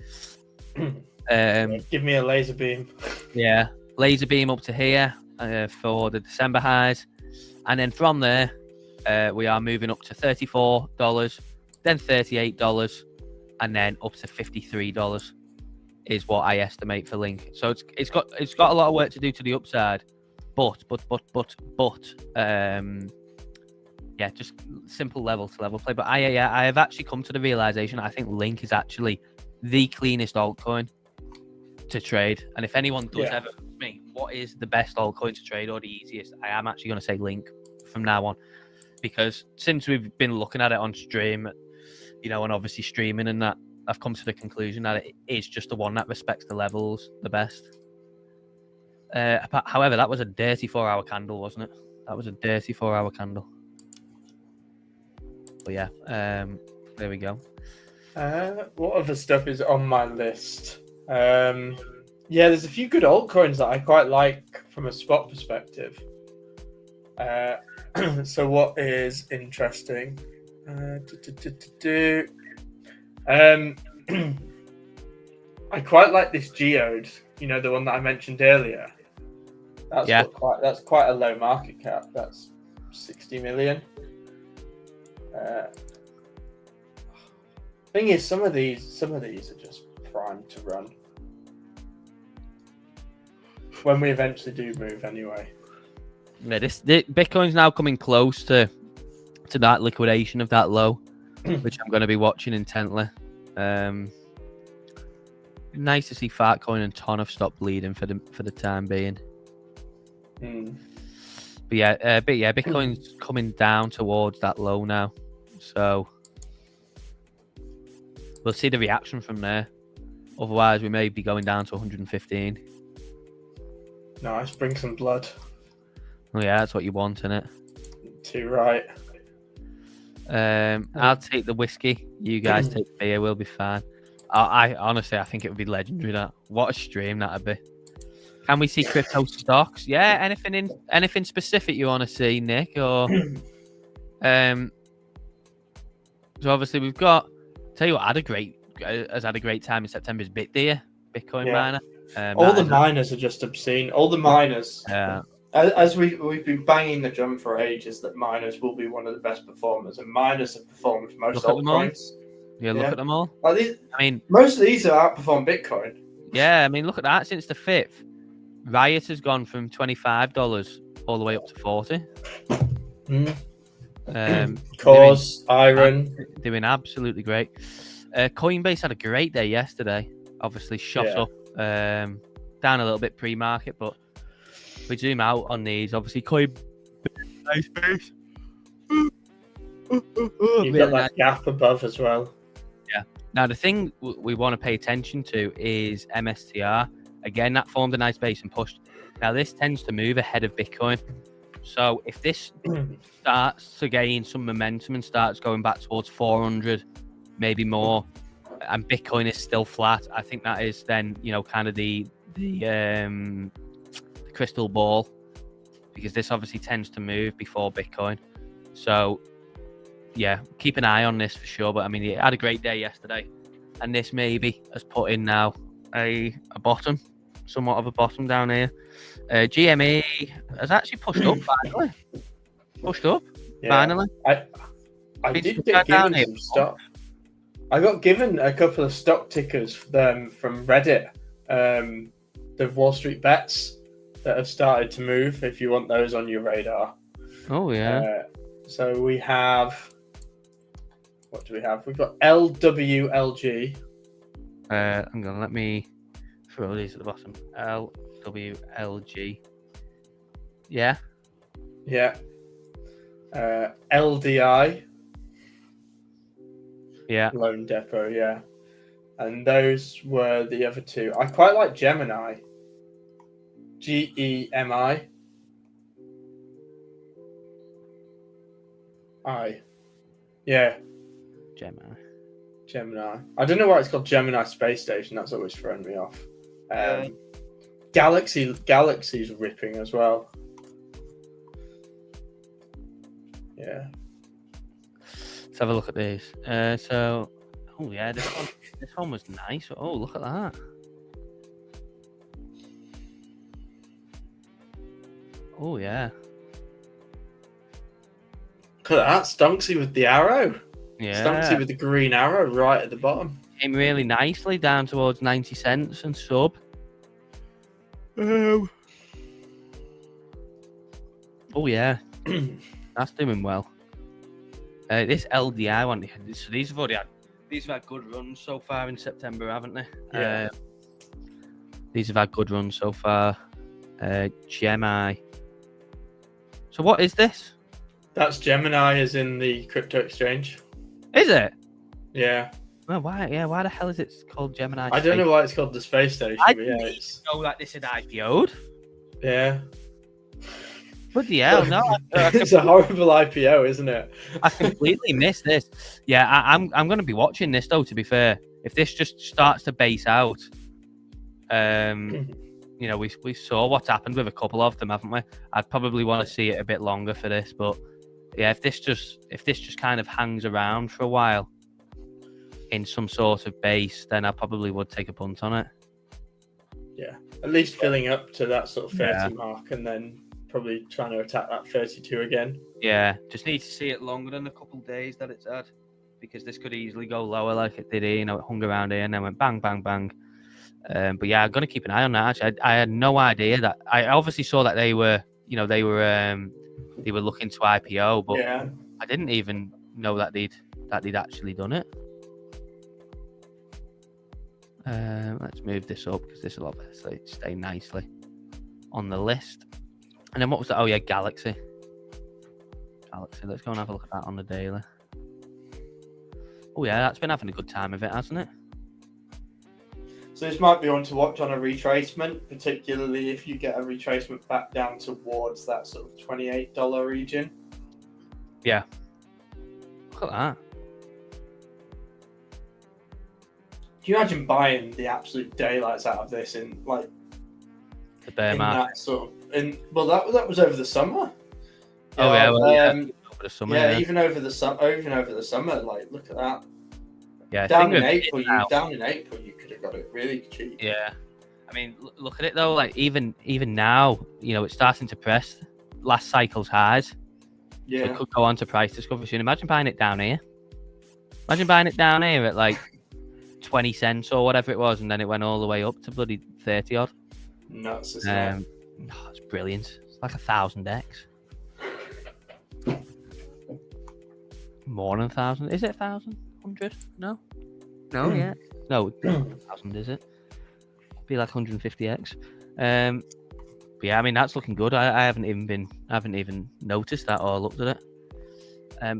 B: Give me a laser beam.
A: Yeah, laser beam up to here for the December highs. And then from there, we are moving up to $34, then $38, and then up to $53 is what I estimate for Link. So it's got a lot of work to do to the upside. But yeah, just simple level to level play. But I have actually come to the realization I think Link is actually the cleanest altcoin to trade. And if anyone does ever ask me what is the best altcoin to trade or the easiest, I am actually going to say Link from now on, because since we've been looking at it on stream, you know, and obviously streaming and that, I've come to the conclusion that it is just the one that respects the levels the best. However, that was a dirty 4-hour candle, wasn't it? That was a dirty 4-hour candle. But yeah, there we go.
B: What other stuff is on my list? Yeah, there's a few good altcoins that I quite like from a spot perspective. So what is interesting? I quite like this geode. You know, the one that I mentioned earlier. That's quite a low market cap. That's 60 million. Thing is, some of these are just primed to run when we eventually do move. Anyway,
A: yeah, the Bitcoin's now coming close to that liquidation of that low, which I'm going to be watching intently. Nice to see Fartcoin and Ton have stopped bleeding for the time being. But yeah, Bitcoin's coming down towards that low now, so we'll see the reaction from there. Otherwise, we may be going down to 115.
B: Nice, bring some blood.
A: Oh yeah, that's what you want, innit?
B: Too right.
A: I'll take the whiskey. You guys take the beer. We'll be fine. I honestly, I think it would be legendary. That what a stream that'd be. Can we see crypto stocks? Yeah, anything specific you want to see, Nick? Or so obviously we've got. Tell you what, has had a great time in September is Bitdeer, Bitcoin miner.
B: All the miners are just obscene. All the miners.
A: Yeah.
B: As we've been banging the drum for ages that miners will be one of the best performers, and miners have performed most altcoins.
A: Yeah, look at them all.
B: I mean, most of these have outperformed Bitcoin.
A: Yeah, I mean, look at that. Since the 5th, Riot has gone from $25 all the way up to $40.
B: Cause, Iron.
A: Doing absolutely great. Coinbase had a great day yesterday. Obviously shot up, down a little bit pre-market, but we zoom out on these. Obviously, Coinbase, nice base.
B: You've got that gap above as well.
A: Yeah. Now, the thing we want to pay attention to is MSTR. Again, that formed a nice base and pushed. Now, this tends to move ahead of Bitcoin. So if this starts to gain some momentum and starts going back towards 400, maybe more, and Bitcoin is still flat, I think that is then, you know, kind of the crystal ball, because this obviously tends to move before Bitcoin. So yeah, keep an eye on this for sure. But I mean, it had a great day yesterday, and this maybe has put in now a bottom, somewhat of a bottom down here. GME has actually pushed up finally. Pushed up finally.
B: I did get given some stock. I got given a couple of stock tickers from Reddit. The Wall Street bets that have started to move. If you want those on your radar.
A: Oh yeah.
B: So we have. What do we have? We've got LWLG.
A: Hang on, let me throw these at the bottom. LWLG. Yeah.
B: Yeah. LDI.
A: Yeah.
B: Loan Depot, yeah. And those were the other two. I quite like Gemini. GEMI. Yeah. Gemini. I don't know why it's called Gemini Space Station. That's always thrown me off. Galaxy's ripping as well. Yeah.
A: Let's have a look at these. So, oh yeah, this one was nice. Oh, look at that. Oh yeah.
B: Look at that, Stonksy with the arrow.
A: Yeah.
B: Stonksy with the green arrow right at the bottom.
A: Came really nicely down towards 90 cents and sub. Oh yeah. That's doing well. This LDI one, so these have had good runs so far in September, haven't they?
B: Yeah.
A: These have had good runs so far. Gemini. So what is this?
B: That's Gemini, is in the crypto exchange.
A: Is it?
B: Yeah.
A: Well, why? Yeah. Why the hell is it called Gemini?
B: I don't know why it's called the Space Station.
A: I
B: but yeah,
A: didn't know that this had IPO'd.
B: Yeah.
A: Bloody hell, no.
B: It's a horrible IPO, isn't it?
A: I completely missed this. Yeah, I'm going to be watching this, though, to be fair. If this just starts to base out, you know, we saw what's happened with a couple of them, haven't we? I'd probably want to see it a bit longer for this, but yeah, if this just kind of hangs around for a while in some sort of base, then I probably would take a punt on it.
B: Yeah, at least filling up to that sort of 30 mark, and then probably trying to attack that 32 again.
A: Yeah, just need to see it longer than a couple of days that it's had, because this could easily go lower like it did here. You know, it hung around here and then went bang, bang, bang. But yeah, I'm gonna keep an eye on that. Actually, I had no idea that. I obviously saw that they were looking to IPO, but
B: yeah.
A: I didn't even know that they'd actually done it. Let's move this up because this will obviously stay nicely on the list. And then what was that? Oh yeah, Galaxy. Let's go and have a look at that on the daily. Oh yeah, that's been having a good time of it, hasn't it?
B: So this might be one to watch on a retracement, particularly if you get a retracement back down towards that sort of $28 region.
A: Yeah. Look at that.
B: Can you imagine buying the absolute daylights out of this in like
A: the bear market?
B: That sort of, well, that was over the summer.
A: Oh yeah, well, over the summer.
B: Yeah, even over the summer. Like, look at that.
A: Yeah,
B: down in April, you could have got it really cheap.
A: Yeah, I mean, look at it though. Like even now, you know, it's starting to press last cycle's highs.
B: Yeah,
A: so it could go on to price discovery soon. Imagine buying it down here. Imagine buying it down here at like 20 cents or whatever it was, and then it went all the way up to bloody 30 odd.
B: Nuts, isn't it?
A: Oh, it's brilliant. It's like 1,000x. More than 1,000. Is it 1,000? 100? No. Yeah. No, 1,000 is it? Be like 150x. But yeah, I mean that's looking good. I haven't even noticed that or looked at it.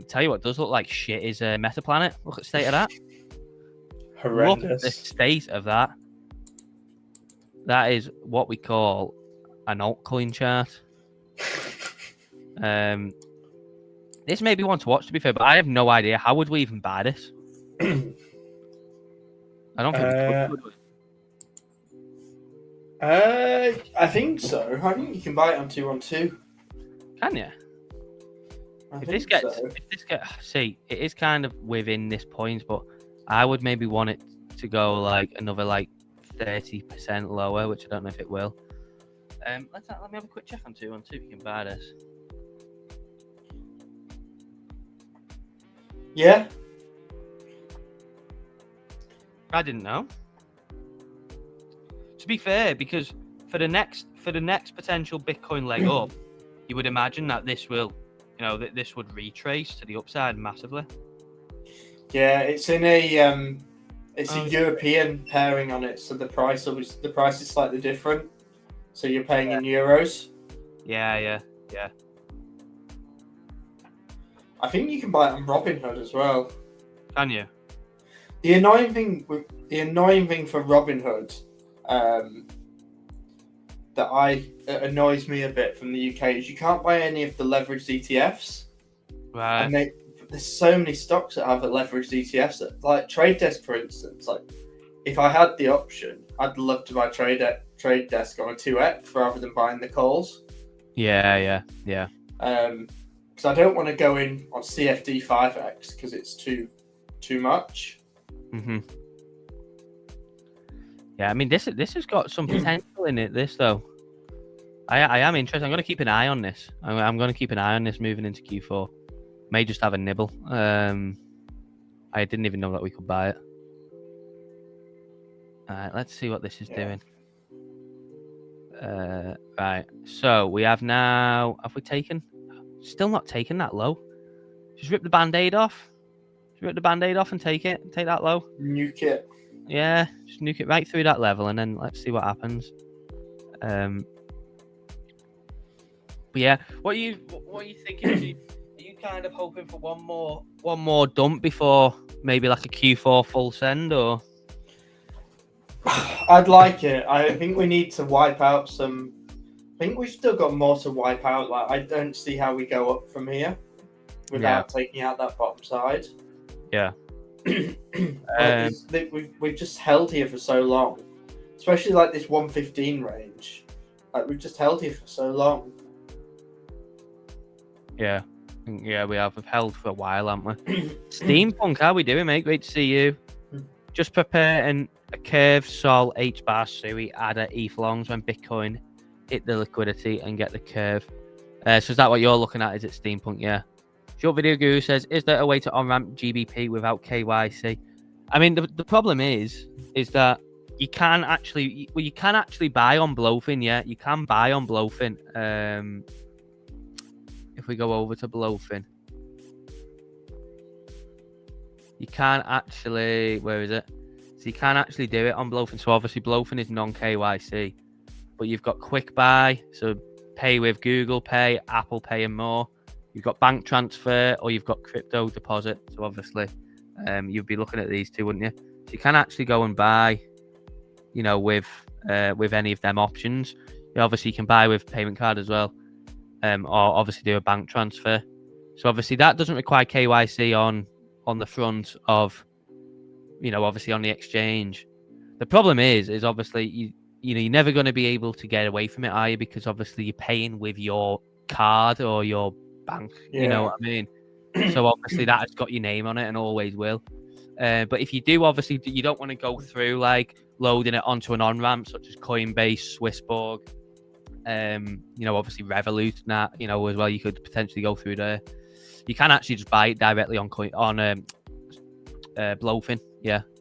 A: Tell you what does look like shit is Metaplanet. Look at the state of that.
B: Horrendous.
A: Look at the state of that. That is what we call an altcoin chart. This may be one to watch, to be fair, but I have no idea. How would we even buy this? I don't think we could.
B: I think so. I think you can buy it on 212.
A: Can you? If this gets, see, it is kind of within this point, but I would maybe want it to go like another like 30% lower, which I don't know if it will. Let me have a quick check on 212 if you can buy this.
B: Yeah.
A: I didn't know. To be fair, because for the next potential Bitcoin leg up, you would imagine that this will, that this would retrace to the upside massively.
B: Yeah, it's in a European pairing on it, so the price is slightly different. So you're paying in euros.
A: Yeah.
B: I think you can buy it on Robinhood as well.
A: Can you?
B: The annoying thing for Robinhood, that annoys me a bit from the UK is you can't buy any of the leveraged ETFs.
A: Right.
B: And there's so many stocks that have a leveraged ETFs. Like Trade Desk, for instance. Like, if I had the option, I'd love to buy Trade Desk on a 2x rather than buying the calls.
A: Yeah.
B: Because I don't want to go in on CFD 5x because it's too much.
A: Mm-hmm. Yeah, I mean this has got some potential in it. This though, I am interested. I'm going to keep an eye on this. I'm going to keep an eye on this moving into Q4. May just have a nibble. I didn't even know that we could buy it. All right, let's see what this is doing. Right, so we have now. Have we taken? Still not taken that low. Just rip the band-aid off. Just rip the band-aid off and take it. Take that low.
B: Nuke it.
A: Yeah, just nuke it right through that level, and then let's see what happens. But yeah, what are you thinking? Are you kind of hoping for one more dump before maybe like a Q4 full send, or?
B: I'd like it. I think we need to wipe out some. I think we've still got more to wipe out. Like, I don't see how we go up from here without taking out that bottom side.
A: Yeah.
B: We've just held here for so long, especially like this 115 range. Like, we've just held here for so long.
A: Yeah, we have. We've held for a while, haven't we? Steampunk, how we doing, mate? Great to see you. Just preparing a curve sol H-bar Sui adder ETH longs when Bitcoin hit the liquidity and get the curve. So is that what you're looking at? Is it Steampunk? Yeah. Short Video Guru says, is there a way to on-ramp GBP without KYC? I mean, the problem is that you can actually buy on BLOFIN. Yeah, you can buy on BLOFIN. If we go over to BLOFIN, you can actually, where is it? So you can actually do it on BLOFIN. So obviously BLOFIN is non-KYC, but you've got quick buy, so pay with Google Pay, Apple Pay, and more. You've got bank transfer, or you've got crypto deposit. So obviously, you'd be looking at these two, wouldn't you? So you can actually go and buy, with any of them options. Obviously, you can buy with payment card as well, or obviously do a bank transfer. So obviously, that doesn't require KYC on the front of, obviously on the exchange. The problem is obviously you're never going to be able to get away from it, are you? Because obviously you're paying with your card or your bank. You know what I mean? So obviously that has got your name on it and always will. But if you do, obviously you don't want to go through like loading it onto an on-ramp such as Coinbase, Swissborg, obviously Revolut, as well. You could potentially go through there. You can actually just buy it directly on BLOFIN,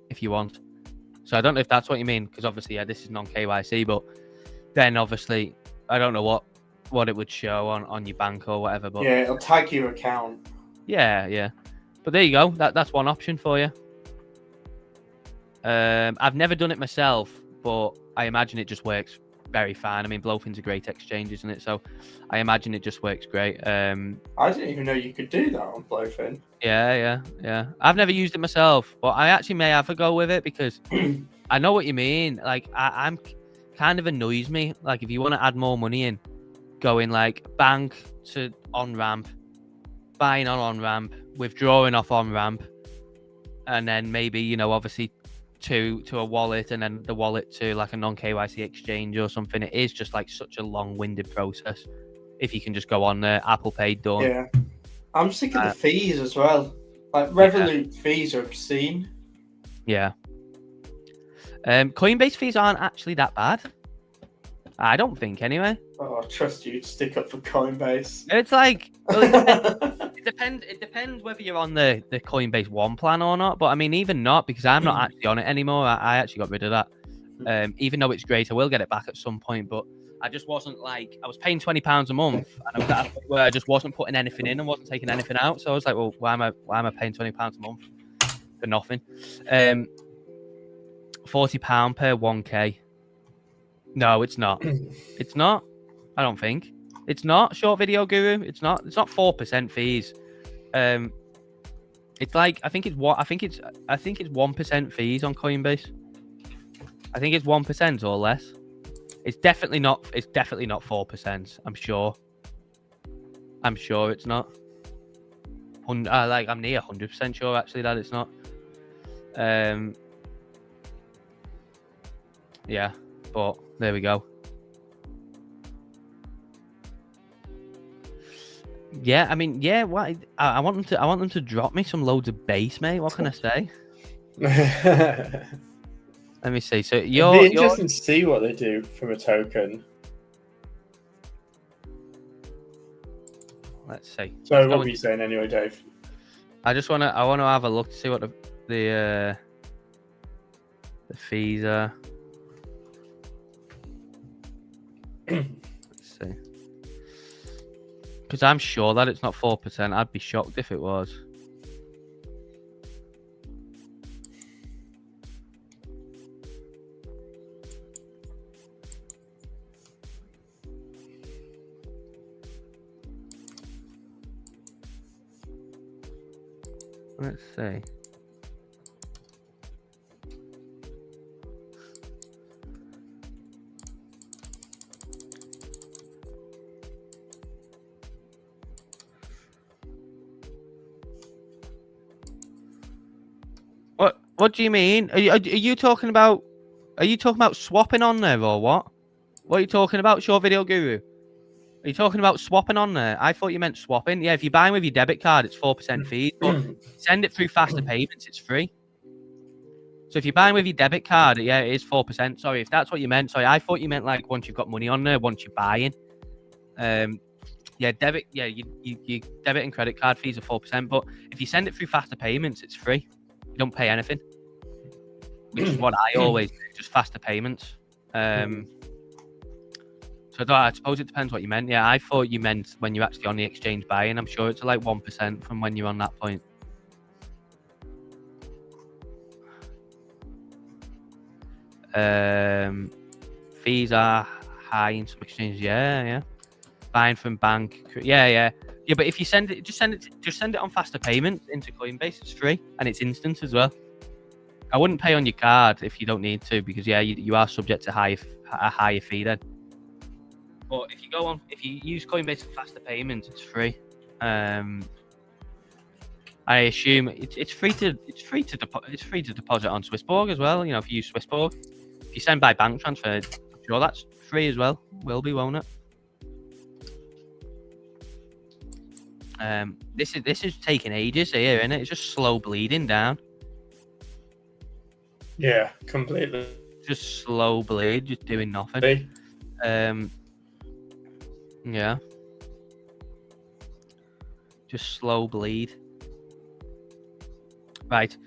A: if you want. So I don't know if that's what you mean, because obviously, this is non-KYC, but then obviously I don't know what it would show on your bank or whatever. But
B: yeah, it'll tag your account.
A: Yeah. But there you go. That's one option for you. I've never done it myself, but I imagine it just works very fine. I mean, BLOFIN's a great exchange, isn't it? So I imagine it just works great.
B: I didn't even know you could do that on BLOFIN.
A: Yeah. I've never used it myself, but I actually may have a go with it because I know what you mean. Like, I'm kind of annoys me. Like, if you want to add more money in, going like bank to on-ramp, buying on-ramp, withdrawing off on-ramp, and then maybe, obviously to a wallet, and then the wallet to like a non-KYC exchange or something. It is just like such a long-winded process. If you can just go on there, Apple Pay, done.
B: Yeah. I'm sick of the fees as well. Like, Revolut fees are obscene. Yeah.
A: Coinbase fees aren't actually that bad. I don't think anyway.
B: Oh, I trust you to stick up for Coinbase.
A: It's like, well, it depends. It depends whether you're on the Coinbase One plan or not. But I mean, even not, because I'm not actually on it anymore. I actually got rid of that. Even though it's great, I will get it back at some point. But I just wasn't like, I was paying £20 a month, and I was at a point where I just wasn't putting anything in and wasn't taking anything out. So I was like, well, why am I paying £20 a month for nothing? £40 per 1K. No, it's not. It's not. I don't think it's not. Short Video Guru. It's not. It's not 4% fees. It's like I think it's 1% fees on Coinbase. I think it's 1% or less. It's definitely not. It's definitely not 4%. I'm sure. I'm sure it's not. I'm near 100% sure actually that it's not. Yeah, but there we go. Yeah, I mean, yeah. What I want them to drop me some loads of base, mate. What can I say? Let me see. So
B: it'd be interesting to see what they do from a token.
A: Let's see.
B: So what were you saying anyway, Dave?
A: I want to have a look to see what the fees are. Let's see. Because I'm sure that it's not 4%. I'd be shocked if it was. Let's see. What do you mean? Are you talking about? Are you talking about swapping on there or what? What are you talking about, Short Video Guru? Are you talking about swapping on there? I thought you meant swapping. Yeah, if you're buying with your debit card, it's 4% fees. But send it through faster payments, it's free. So if you're buying with your debit card, yeah, it is 4%. Sorry, if that's what you meant. Sorry, I thought you meant like once you've got money on there, once you're buying. Yeah, debit. Yeah, your debit and credit card fees are 4%. But if you send it through faster payments, it's free. You don't pay anything, which is what I always do, just faster payments. So I suppose it depends what you meant. Yeah, I thought you meant when you're actually on the exchange buying. I'm sure it's like 1% from when you're on that point. Fees are high in some exchanges. Yeah. Buying from bank. Yeah. But if you send it, just send it on faster payments into Coinbase. It's free and it's instant as well. I wouldn't pay on your card if you don't need to, because you are subject to a higher fee then. But if you use Coinbase for faster payments, it's free. I assume it's free to deposit on Swissborg as well. You know, if you use Swissborg, if you send by bank transfer, I'm sure that's free as well. Will be, won't it? This is taking ages here, isn't it? It's just slow bleeding down.
B: Yeah, completely.
A: Just slow bleed, just doing nothing. Yeah. Just slow bleed. Right.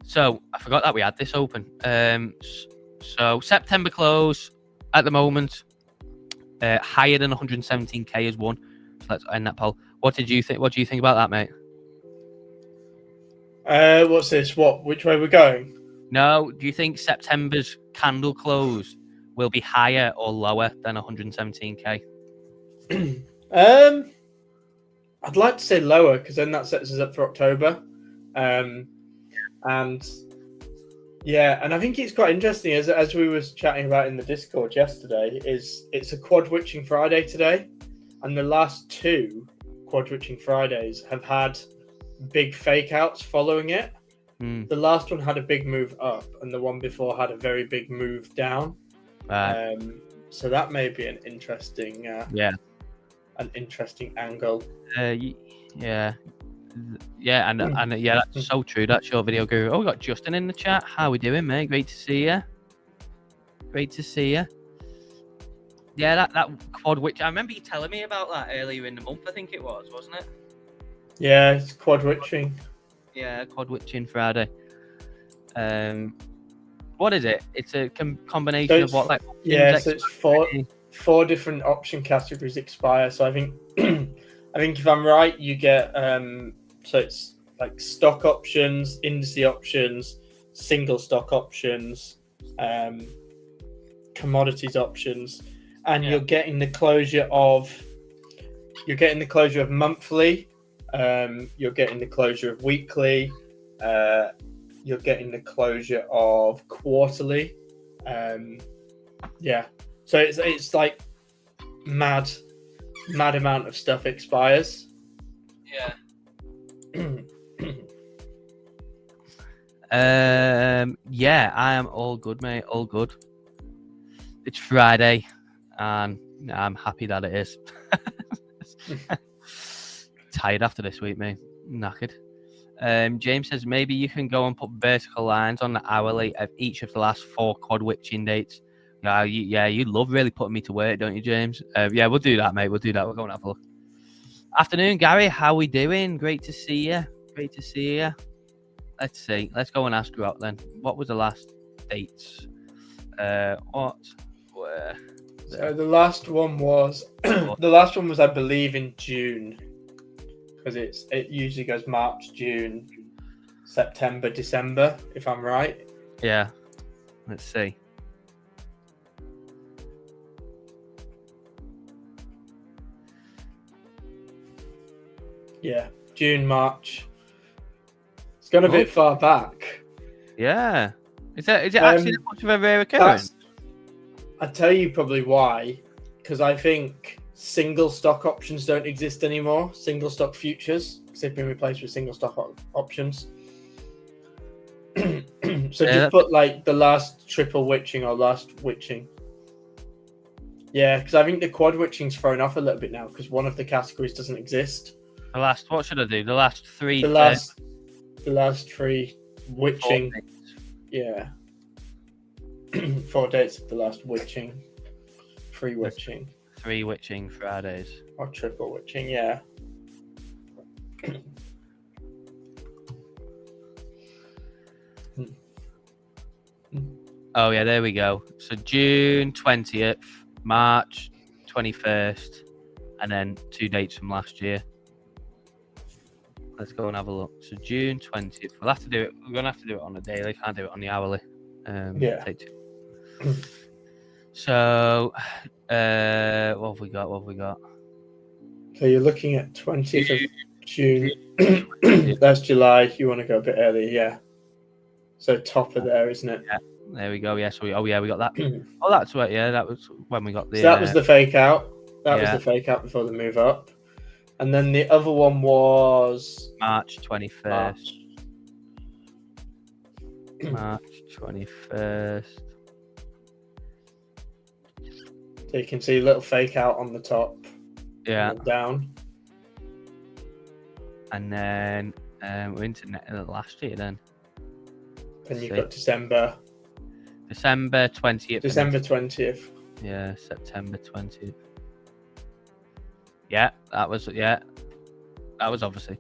A: So I forgot that we had this open. So September close at the moment, higher than 117k is one. So let's end that poll. What do you think about that, mate?
B: What's this? Which way we're going?
A: No, do you think September's candle close will be higher or lower than 117k?
B: I'd like to say lower, because then that sets us up for October. And yeah, and I think it's quite interesting, as we was chatting about in the Discord yesterday, it's a quad witching Friday today, and the last two quad witching Fridays have had big fake outs following it. The last one had a big move up, and the one before had a very big move down. So that may be an interesting an interesting angle. And that's so true. That's Short Video Guru. Oh, we got Justin in the chat. How we doing, mate? Great to see you.
A: Yeah, that quad witch. I remember you telling me about that earlier in the month. I think it was, wasn't it?
B: Yeah, it's quad witching.
A: Yeah, quad witching Friday. What is it? It's a combination of what, like,
B: so it's four different option categories expire. So I think I think if I'm right, you get so it's like stock options, indice options, single stock options, commodities options, and you're getting the closure of monthly, you're getting the closure of weekly, you're getting the closure of quarterly. Yeah, so it's like mad amount of stuff expires.
A: Yeah. Yeah, I am all good, mate. All good. It's Friday, and I'm happy that it is. Tired after this week, mate. Knackered. James says maybe you can go and put vertical lines on the hourly of each of the last 4 quad witching dates. You love really putting me to work, don't you, James? Yeah, we'll do that, mate. We'll do that. We'll go and have a look. Afternoon, Gary. How we doing? Great to see you. Great to see you. Let's see. Let's go and ask you out then. What was the last dates? What were?
B: So the last one was I believe in June, because it usually goes March, June, September, December, if I'm right.
A: Yeah. Let's see.
B: Yeah, June, March. It's gone a bit far back.
A: Yeah. Is it actually that much of a rare occurrence?
B: I'll tell you probably why. Because I think single stock options don't exist anymore. Single stock futures, because they've been replaced with single stock options. So just put like the last triple witching or last witching. Yeah, because I think the quad witching's thrown off a little bit now because one of the categories doesn't exist.
A: What should I do? The last 3?
B: The last 3 witching. Yeah. 4 dates of the last witching. 3 witching.
A: 3 witching Fridays.
B: Or triple witching, yeah.
A: Oh, yeah, there we go. So June 20th, March 21st, and then 2 dates from last year. Let's go and have a look. So June 20th. We'll have to do it. We're going to have to do it on the daily. Can't do it on the hourly.
B: Yeah.
A: So, what have we got?
B: So you're looking at 20th of June. That's July. You want to go a bit earlier, yeah. So top of there, isn't it?
A: Yeah. There we go. Yeah. So we got that. Oh, that's right. Yeah, that was when we got the.
B: So that was the fake out. That was the fake out before the move up. And then the other one was
A: March 21st. March 21st.
B: So you can see a little fake out on the top.
A: Yeah.
B: And down.
A: And then we're into last year then.
B: Then you've got December
A: 20th.
B: December 20th.
A: Yeah, September 20th. Yeah, that was obviously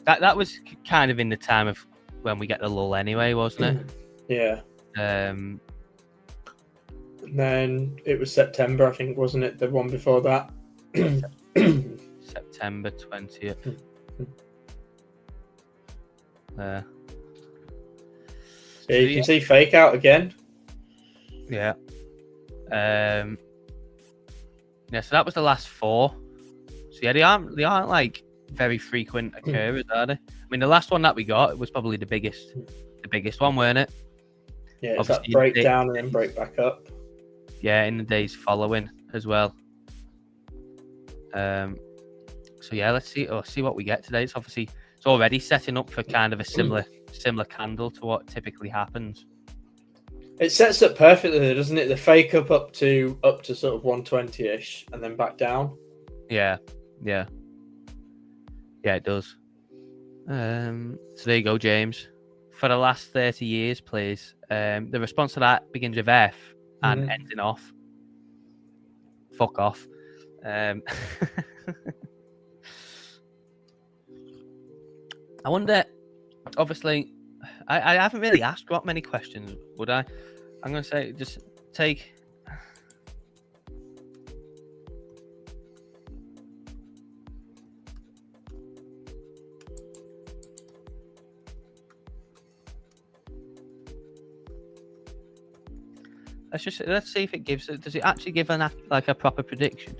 A: that was kind of in the time of when we get the lull anyway, wasn't it?
B: Yeah.
A: And
B: then it was September, I think, wasn't it? The one before that.
A: September 20th.
B: So you can see fake out again.
A: Yeah. Yeah, so that was the last 4. So yeah, they aren't like very frequent occurrers, are they? I mean, the last one that we got was probably the biggest one, weren't it?
B: Yeah, it's that break down and then break back up.
A: Yeah, in the days following as well. So yeah, let's see what we get today. It's already setting up for kind of a similar candle to what typically happens.
B: It sets up perfectly, doesn't it? The fake up to sort of 120-ish and then back down.
A: Yeah, it does. So there you go, James. For the last 30 years, please. The response to that begins with F and ends in off. fuck off. I wonder, obviously, I haven't really asked what many questions, would I? I'm going to say just take... Let's see if it gives... Does it actually give a proper prediction?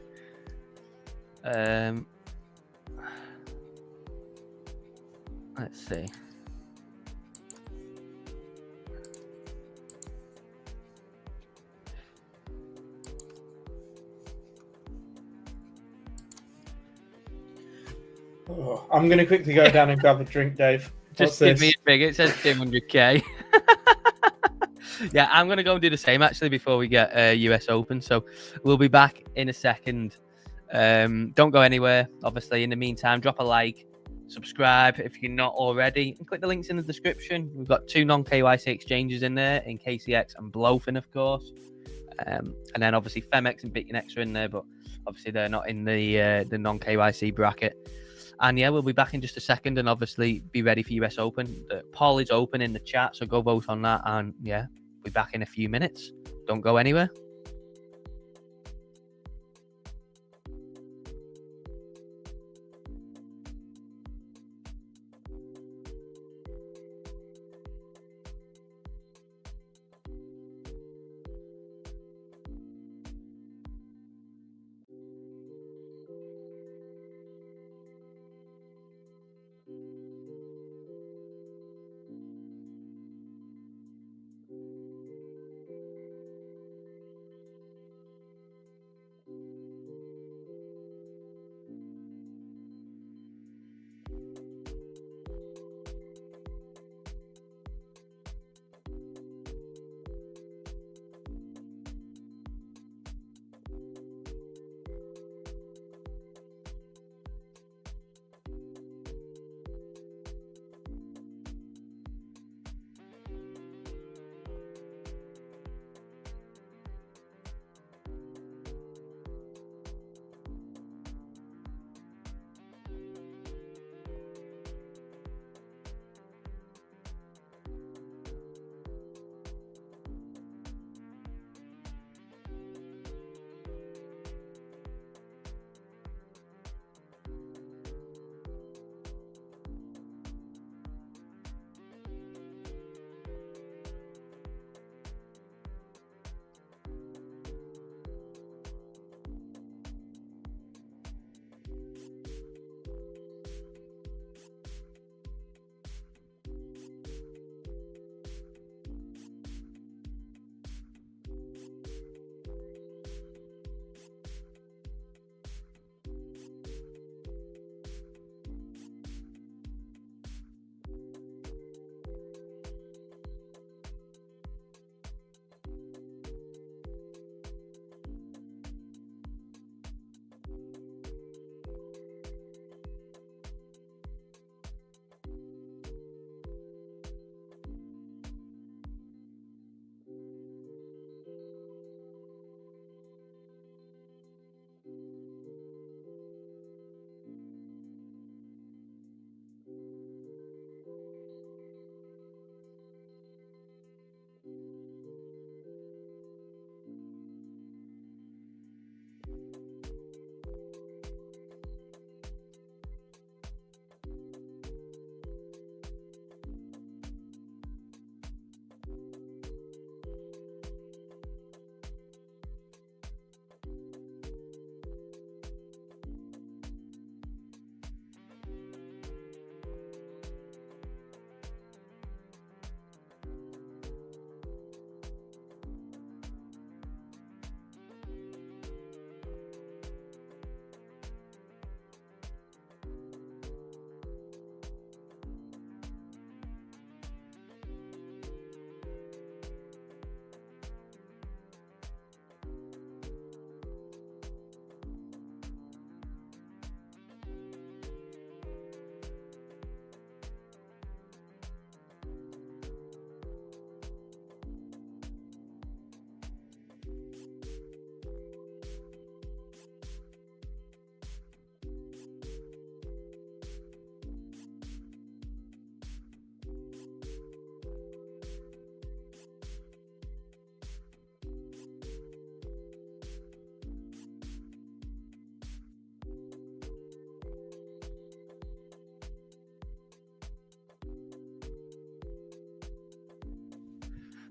A: Let's see.
B: Oh, I'm going to quickly go down and grab a drink, Dave.
A: Just give me a big. It says 200k. Yeah, I'm going to go and do the same actually before we get US Open. So we'll be back in a second. Don't go anywhere. Obviously, in the meantime, drop a like, subscribe if you're not already, and click the links in the description. We've got 2 non-KYC exchanges in there, in KCEX and BLOFIN, of course. And then obviously Femex and BitUnX are in there, but obviously they're not in the non-KYC bracket. And yeah, we'll be back in just a second, and obviously be ready for US Open. The poll is open in the chat, so go vote on that. And yeah, we'll be back in a few minutes. Don't go anywhere.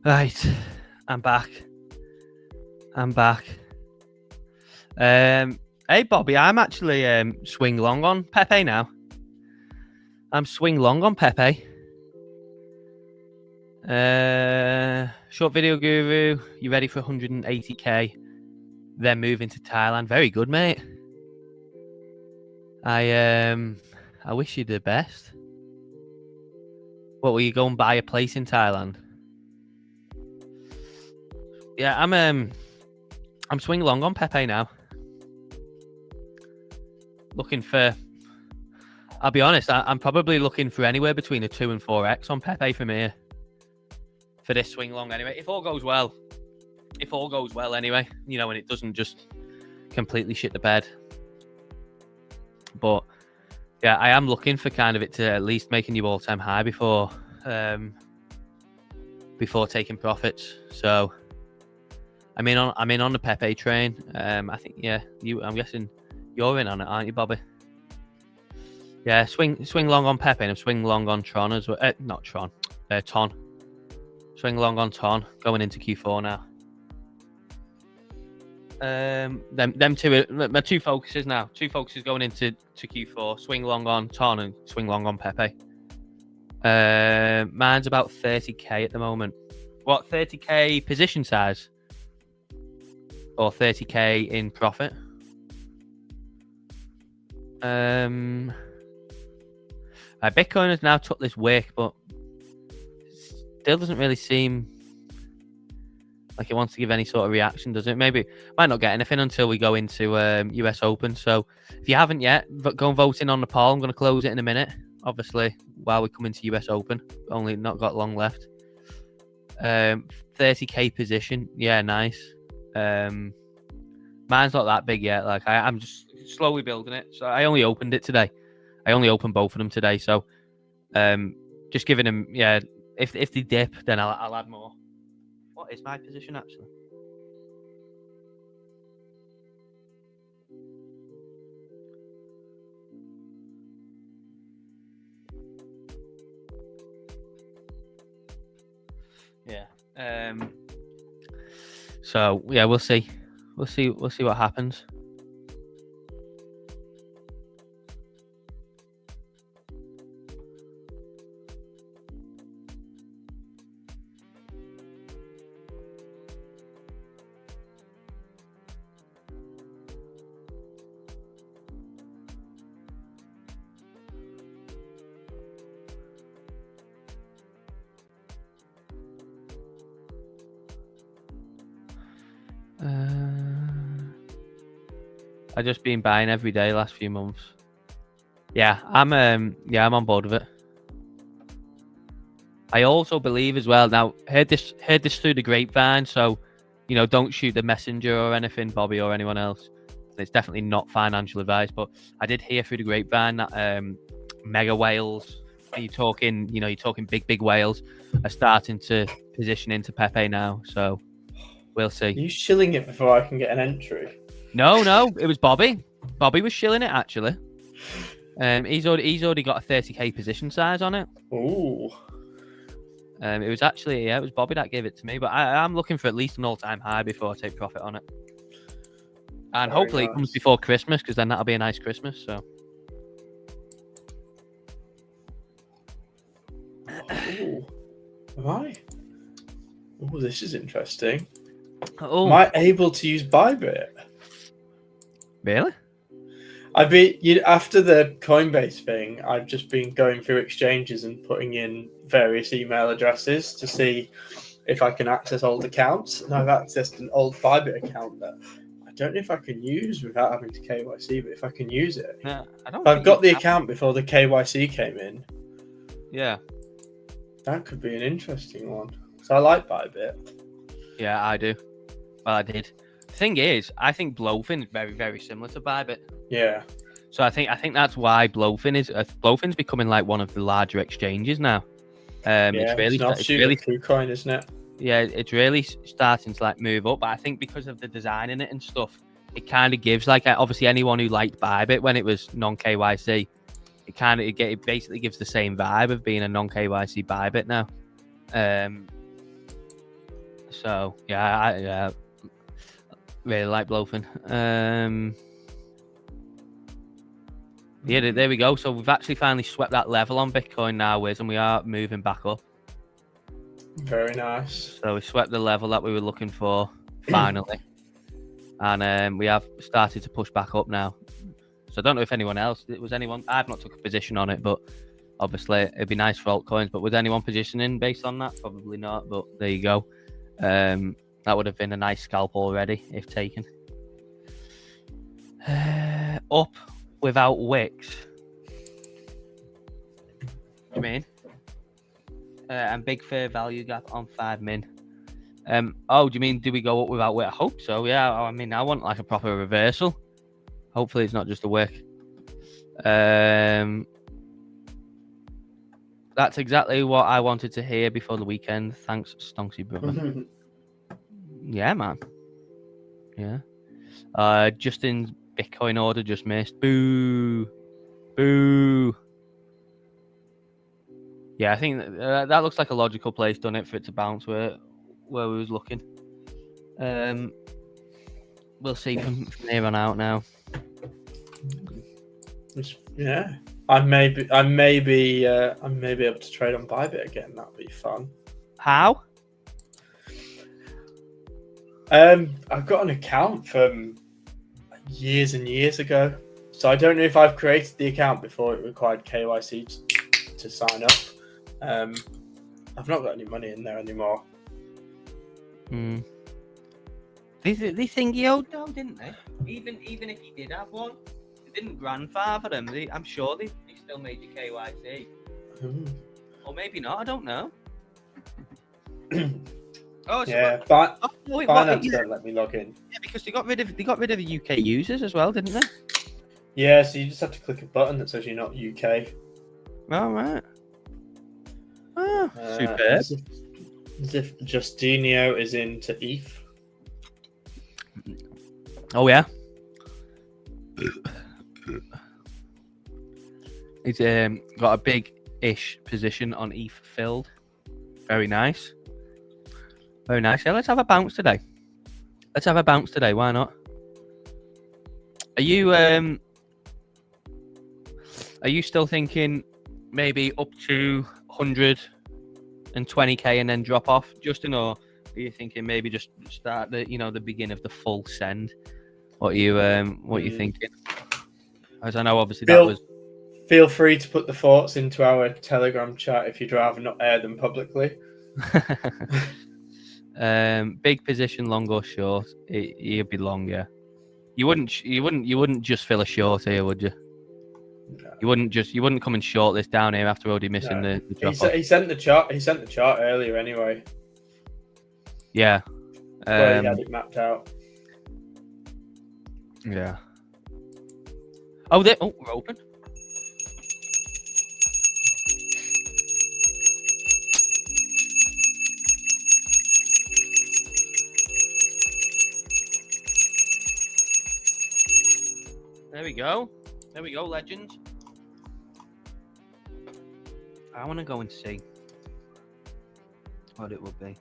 A: Right, I'm back. Hey, Bobby, I'm actually swing long on Pepe now. I'm swing long on Pepe. Short video guru, you ready for 180k? Then moving to Thailand. Very good, mate. I wish you the best. What, will you go and buy a place in Thailand? Yeah, I'm swing long on Pepe now. Looking for, I'll be honest, I'm probably looking for anywhere between a 2 and 4x on Pepe from here. For this swing long anyway. If all goes well anyway, you know, and it doesn't just completely shit the bed. But yeah, I am looking for kind of it to at least make a new all-time high before taking profits. So I'm in on the Pepe train. I think I'm guessing you're in on it, aren't you, Bobby? Yeah, swing long on Pepe, and I'm swing long on Tron as well. Not Tron, Ton. Swing long on Ton going into Q4 now. Them two, my two focuses now. Two focuses going into Q4. Swing long on Ton and swing long on Pepe. Mine's about 30k at the moment. What, 30k position size? Or 30k in profit? Bitcoin has now took this wick, but still doesn't really seem like it wants to give any sort of reaction, does it? Maybe might not get anything until we go into US Open. So if you haven't yet, go and vote in on the poll. I'm going to close it in a minute, obviously, while we come into US Open. Only not got long left. 30k position. Yeah, nice. Mine's not that big yet. Like I'm just slowly building it. So I only opened it today. I only opened both of them today. So just giving them, yeah, if they dip, then I'll add more. What is my position actually? Yeah. So yeah, we'll see. We'll see what happens. I've just been buying every day last few months. Yeah, I'm on board with it. I also believe as well. Now, heard this through the grapevine, so you know, don't shoot the messenger or anything, Bobby or anyone else. It's definitely not financial advice, but I did hear through the grapevine that mega whales, you're talking big whales, are starting to position into Pepe now. So we'll see.
B: Are you shilling it before I can get an entry?
A: No, it was Bobby. Bobby was shilling it actually. He's already got a 30k position size on it.
B: Ooh.
A: It was actually it was Bobby that gave it to me, but I'm looking for at least an all-time high before I take profit on it. And very hopefully nice. It comes before Christmas, because then that'll be a nice Christmas. So.
B: Ooh. Am I? Oh, this is interesting.
A: Oh.
B: Am I able to use Bybit?
A: Really?
B: After the Coinbase thing, I've just been going through exchanges and putting in various email addresses to see if I can access old accounts. And I've accessed an old Bybit account that I don't know if I can use without having to KYC, but if I can use it.
A: Yeah,
B: I've got the account before the KYC came in.
A: Yeah.
B: That could be an interesting one. So I like Bybit.
A: Yeah, I do. Well, I did. The thing is, I think BLOFIN is very, very similar to Bybit.
B: Yeah.
A: So I think that's why BLOFIN's becoming like one of the larger exchanges now. It's really
B: KuCoin, isn't it?
A: Yeah, it's really starting to like move up. But I think because of the design in it and stuff, it kind of gives like obviously anyone who liked Bybit when it was non-KYC, it basically gives the same vibe of being a non-KYC Bybit now. So yeah, I really like BLOFIN. Yeah, there we go. So we've actually finally swept that level on Bitcoin now, Wiz, and we are moving back up.
B: Very nice.
A: So we swept the level that we were looking for finally, and we have started to push back up now. So I don't know if anyone else, I've not took a position on it, but obviously it'd be nice for altcoins. But was anyone positioning based on that? Probably not. But there you go. That would have been a nice scalp already if taken. Up without wicks. What do you mean? And big fair value gap on 5 min. Oh, do you mean do we go up without wick? I hope so. Yeah. I mean, I want like a proper reversal. Hopefully, it's not just a wick. That's exactly what I wanted to hear before the weekend. Thanks, Stonksy brother. Yeah, man. Yeah. Justin's Bitcoin order just missed. Boo. Boo. Yeah, I think that looks like a logical place, doesn't it, for it to bounce where we was looking. We'll see from here on out now.
B: Yeah, I may be able to trade on Bybit again. That'd be fun.
A: How?
B: I've got an account from years and years ago, so I don't know if I've created the account before it required KYC to sign up. I've not got any money in there anymore.
A: They think he owed though, didn't they? Even if he did have one, they didn't grandfather him. I'm sure they still made you KYC. Or maybe not. I don't know. Oh
B: yeah,
A: but
B: Binance don't let me log in.
A: Yeah, because they got rid of the UK users as well, didn't they?
B: Yeah, so you just have to click a button that says you're not UK.
A: All right. Oh, superb.
B: As if Justinio is into ETH.
A: Oh yeah. He's got a big-ish position on ETH filled. Very nice. Very nice. Yeah, let's have a bounce today. Why not? Are you still thinking maybe up to 120k and then drop off, Justin, or are you thinking maybe just start the begin of the full send? What are you thinking? As I know, obviously
B: Feel free to put the thoughts into our Telegram chat if you'd rather not air them publicly.
A: Big position, long or short? You'd be long, yeah. You wouldn't just fill a short here, would you?
B: No.
A: You wouldn't come and short this down here after already missing the drop off.
B: He sent the chart earlier anyway.
A: Yeah.
B: Where he had it mapped out.
A: Yeah. We're open. There we go, legends. I want to go and see what it will be.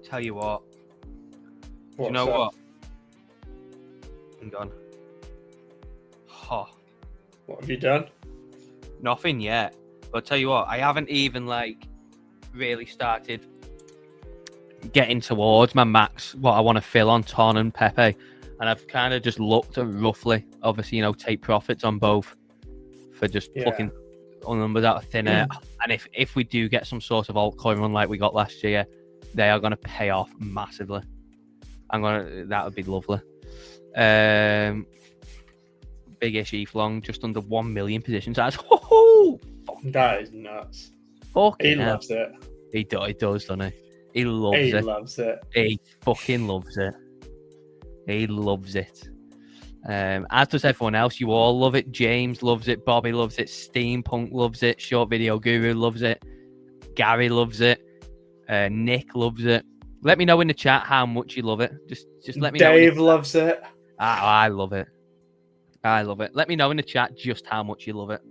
A: Tell you what. Do you know what? Hang on.
B: What have you done?
A: Nothing yet. But I'll tell you what, I haven't even really started getting towards my max, what I want to fill on Ton and Pepe. And I've kind of just looked at roughly, obviously, take profits on both for just plucking numbers out of thin air. And if we do get some sort of altcoin run like we got last year, they are going to pay off massively. That would be lovely. Big-ish ETH long, just under 1 million positions. That
B: is nuts.
A: He
B: loves it.
A: He does, doesn't he? He loves it. He fucking loves it. He loves it. As does everyone else. You all love it. James loves it. Bobby loves it. Steampunk loves it. Short Video Guru loves it. Gary loves it. Nick loves it. Let me know in the chat how much you love it. Just let me know.
B: Dave loves it.
A: I love it. I love it. Let me know in the chat just how much you love it.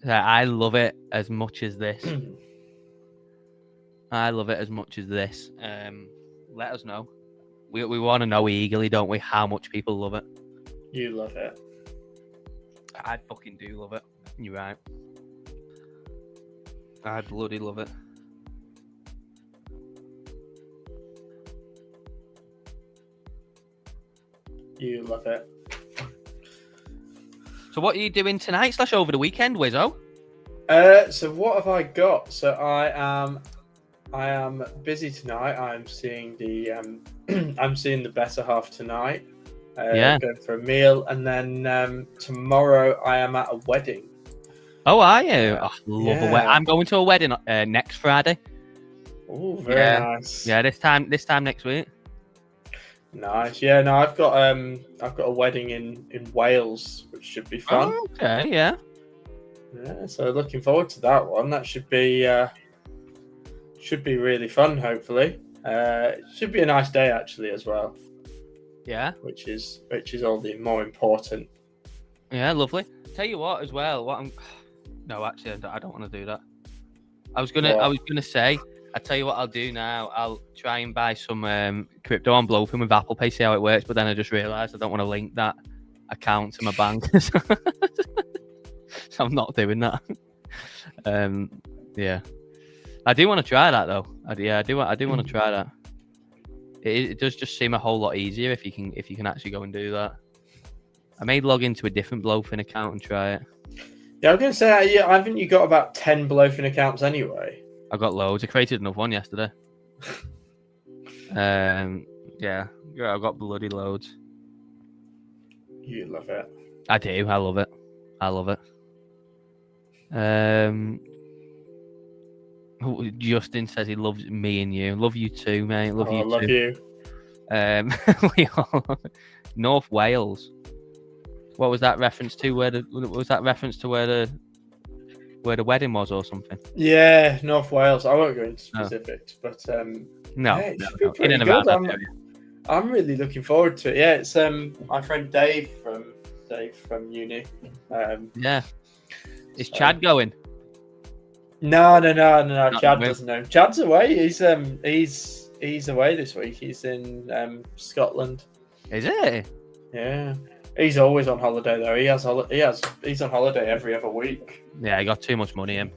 A: I love it as much as this. I love it as much as this. Let us know. We want to know eagerly, don't we, how much people love it.
B: You love it.
A: I fucking do love it. You're right. I bloody love it.
B: You love it.
A: So what are you doing tonight / over the weekend, Wizzo?
B: So what have I got? So I am busy tonight. I'm seeing the I'm seeing the better half tonight. Going for a meal, and then tomorrow I am at a wedding.
A: Oh, are you? I love a wedding. I'm going to a wedding next Friday.
B: Oh, very nice.
A: Yeah, this time next week.
B: Nice. Yeah, no, I've got a wedding in Wales, which should be fun.
A: Oh, okay, yeah.
B: Yeah, so looking forward to that one. That should be really fun, hopefully. It should be a nice day actually as well.
A: Yeah.
B: Which is all the more important.
A: Yeah, lovely. Tell you what as well, no, actually I don't want to do that. I was gonna say, I tell you what I'll do now. I'll try and buy some crypto on BLOFIN with Apple Pay, see how it works, but then I just realised I don't want to link that account to my bank. So I'm not doing that. Yeah. I do want to try that though. I do want to try that. It does just seem a whole lot easier if you can actually go and do that. I may log into a different BLOFIN account and try it.
B: Yeah, I was going to say, I think you got about 10 BLOFIN accounts anyway.
A: I've got loads. I created another one yesterday. Yeah, I've got bloody loads.
B: You love it.
A: I do. I love it. Justin says he loves me and you. Love you too, mate. Love you. We all North Wales. What was that reference to? Where the wedding was or something?
B: Yeah, North Wales. I won't go into specifics, but
A: no,
B: yeah, in and about that area. I'm really looking forward to it. Yeah, it's my friend Dave from uni.
A: Yeah. Is Chad going?
B: No. Chad doesn't know. Chad's away. He's away this week. He's in Scotland.
A: Is it?
B: Yeah. He's always on holiday though. He's on holiday every other week.
A: Yeah, he got too much money in.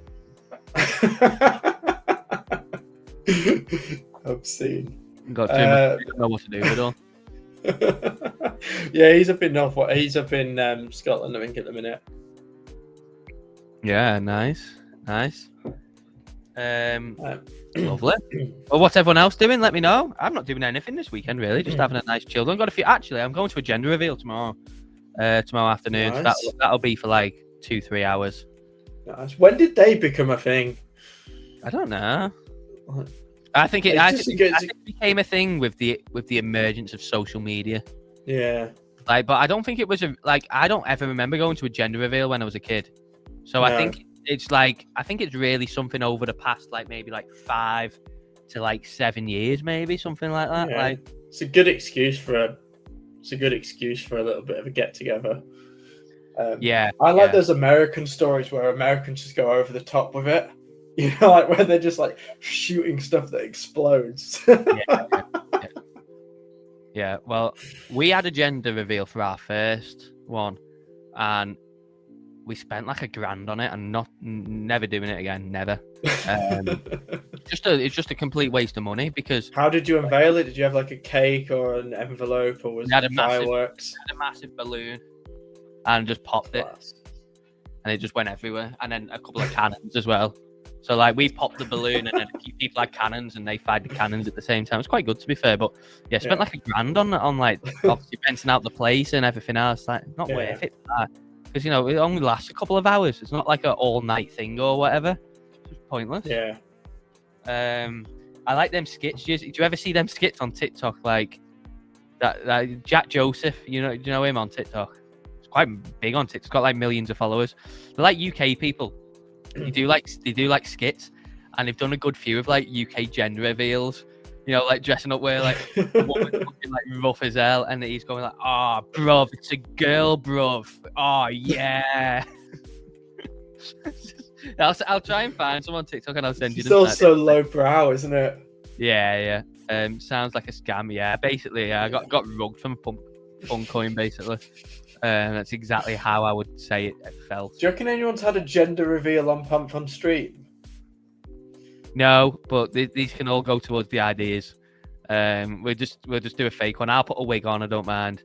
B: Obscene.
A: Got too much. He don't know what to do with it all.
B: Yeah, he's up in Scotland, I think, at the minute.
A: Yeah, nice. Lovely. Well, what's everyone else doing? Let me know. I'm not doing anything this weekend, really. Just having a nice chill. I've got a few. Actually, I'm going to a gender reveal tomorrow afternoon.
B: Nice.
A: So that'll be for like 2-3 hours.
B: Nice. When did they become a thing?
A: I don't know. I think it became a thing with the emergence of social media.
B: Yeah.
A: But I don't think it was I don't ever remember going to a gender reveal when I was a kid. So no. I think it's really something over the past maybe 5 to 7 years, maybe something like that.
B: Yeah. It's a good excuse for a little bit of a get together. I like those American stories where Americans just go over the top with it. You know, where they're just shooting stuff that explodes.
A: Yeah. Well, we had a gender reveal for our first one, and we spent $1,000 on it, and never doing it again. Never. It's just a complete waste of money because. How
B: did you unveil it? Did you have a cake or an envelope, or was it fireworks?
A: We had a massive balloon, and just popped it, and it just went everywhere, and then a couple of cannons as well. So we popped the balloon, and then a few people had cannons, and they fired the cannons at the same time. It's quite good, to be fair, but yeah, spent $1,000 on obviously renting out the place and everything else. Not worth it for that, because it only lasts a couple of hours. It's not an all-night thing or whatever. It's just pointless.
B: Yeah.
A: I like them skits. Do you ever see them skits on TikTok? That Jack Joseph. Do you know him on TikTok? It's quite big on TikTok. It's got millions of followers. They're UK people. They do skits, and they've done a good few of UK gender reveals. Dressing up where a woman's looking rough as hell, and he's going "Oh, bruv, it's a girl, bruv. Oh yeah." I'll try and find someone on TikTok and I'll send you
B: It's
A: them.
B: also low brow, isn't it?
A: Yeah. Sounds like a scam. Yeah, basically, I got rugged from Fun Coin, basically. That's exactly how I would say it felt.
B: Do you reckon anyone's had a gender reveal on Pump on stream?
A: No, but these can all go towards the ideas. We'll just do a fake one. I'll put a wig on. I don't mind.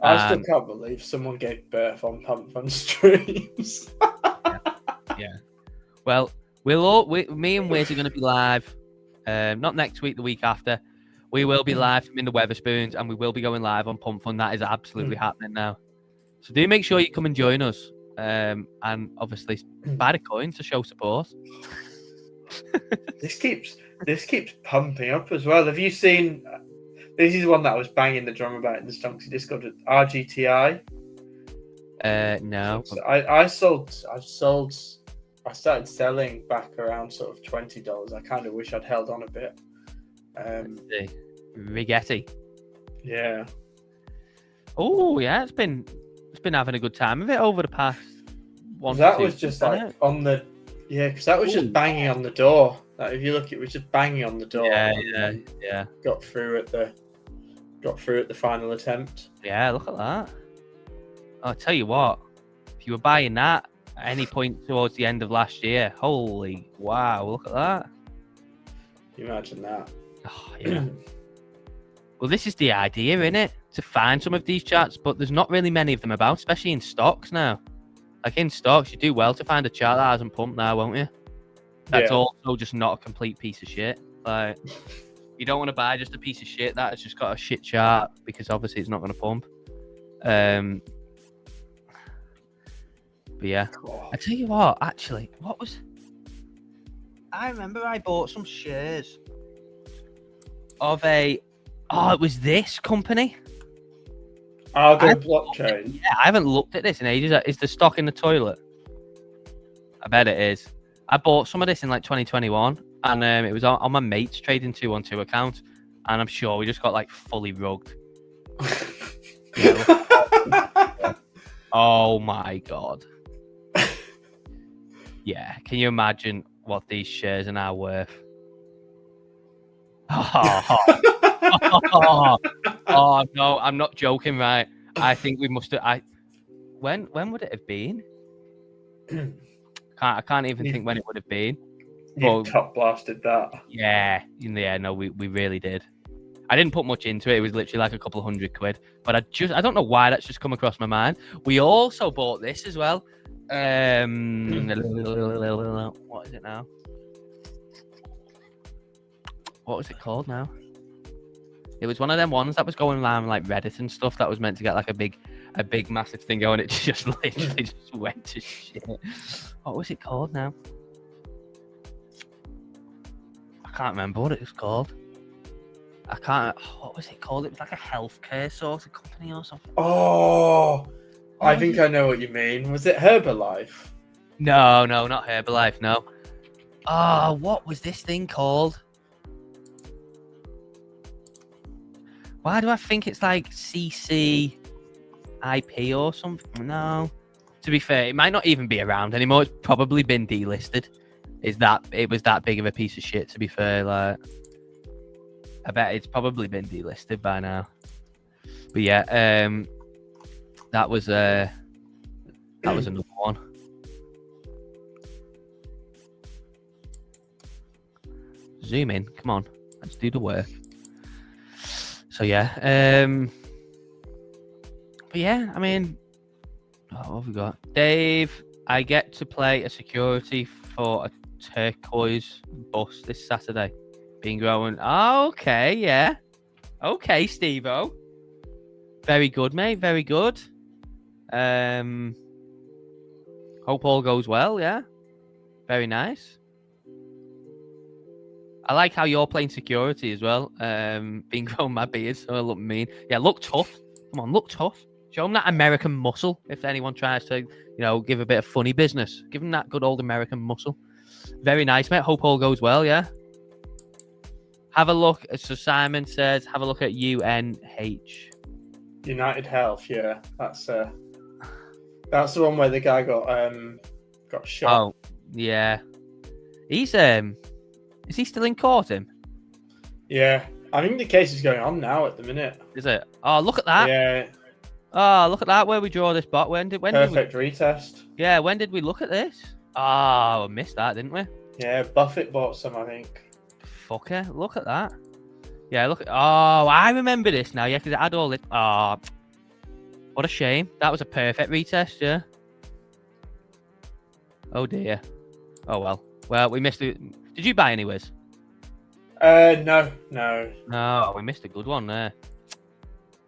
B: I still can't believe someone gave birth on Pump on streams.
A: Yeah. Well, me and Wiz are going to be live. Not next week, the week after. We will be live from in the Weatherspoons, and we will be going live on Pump Fun. That is absolutely happening now. So do make sure you come and join us. And obviously buy the coin to show support.
B: This keeps pumping up as well. Have you seen? This is one that I was banging the drum about in the Stonksy Discord. RGTI.
A: No.
B: So I started selling back around sort of $20. I kind of wish I'd held on a bit.
A: Rigetti.
B: Yeah.
A: Oh yeah, it's been having a good time of it over the past one.
B: That was just like on the because that was just banging on the door. Like, if you look, it was just banging on the door.
A: Yeah.
B: Got through at the final attempt.
A: Yeah, look at that. I'll tell you what, if you were buying that at any point towards the end of last year, holy wow, look at that.
B: Can you imagine that?
A: Oh, yeah. Well, this is the idea, isn't it? To find some of these charts, but there's not really many of them about, especially in stocks now. Like in stocks, you do well to find a chart that hasn't pumped now, won't you? That's also just not a complete piece of shit. Like, you don't want to buy just a piece of shit that has just got a shit chart, because obviously it's not going to pump. But yeah, I tell you what, actually, I remember I bought some shares of it was this company.
B: Argo Blockchain.
A: Yeah, I haven't looked at this in ages. Is the stock in the toilet? I bet it is. I bought some of this in like 2021, and it was on my mate's trading 212 account, and I'm sure we just got like fully rugged. Oh my god. Yeah, can you imagine what these shares are now worth? Oh no, I'm not joking, right? I think we must have. When would it have been? I can't even think when it would have been.
B: You top blasted that.
A: Yeah, no, we really did. I didn't put much into it. It was literally like a couple of £100, but I don't know why that's just come across my mind. We also bought this as well. What is it now? What was it called now? It was one of them ones that was going around like Reddit and stuff that was meant to get like a big massive thing going. It just literally just went to shit. What was it called now? I can't remember what it was called. What was it called? It was like a healthcare sort of company or something.
B: Oh, I think I know what you mean. Was it Herbalife?
A: No, not Herbalife. No. Oh, what was this thing called? Why do I think it's like CCIP or something? No. To be fair, it might not even be around anymore. It's probably been delisted. It was that big of a piece of shit, to be fair. Like, I bet it's probably been delisted by now. But yeah, that was another one. Zoom in. Come on. Let's do the work. So yeah, but yeah, I mean, what have we got? Dave, I get to play a security for a turquoise bus this Saturday. Been growing. Oh, okay, yeah. Okay, Steve-O. Very good, mate. Very good. Hope all goes well, yeah. Very nice. I like how you're playing security as well. Being grown my beard, so I look mean. Yeah, look tough. Come on, look tough. Show them that American muscle. If anyone tries to, give a bit of funny business, give them that good old American muscle. Very nice, mate. Hope all goes well, yeah. Have a look. So Simon says, have a look at UNH.
B: United Health, yeah. That's the one where the guy got shot.
A: Oh, Yeah. He's is he still in court, him?
B: Yeah. I think the case is going on now at the minute.
A: Is it? Oh, look at that.
B: Yeah.
A: Oh, look at that. Where we draw this bot. When did
B: Perfect retest.
A: Yeah, when did we look at this? Oh, we missed that, didn't we?
B: Yeah, Buffett bought some, I think.
A: Fucker, look at that. Yeah, look at. Oh, I remember this now. Yeah, because it had all it. Oh, what a shame. That was a perfect retest, yeah. Oh dear. Oh well. Well, we missed it. Did you buy anyways?
B: No.
A: No, we missed a good one there.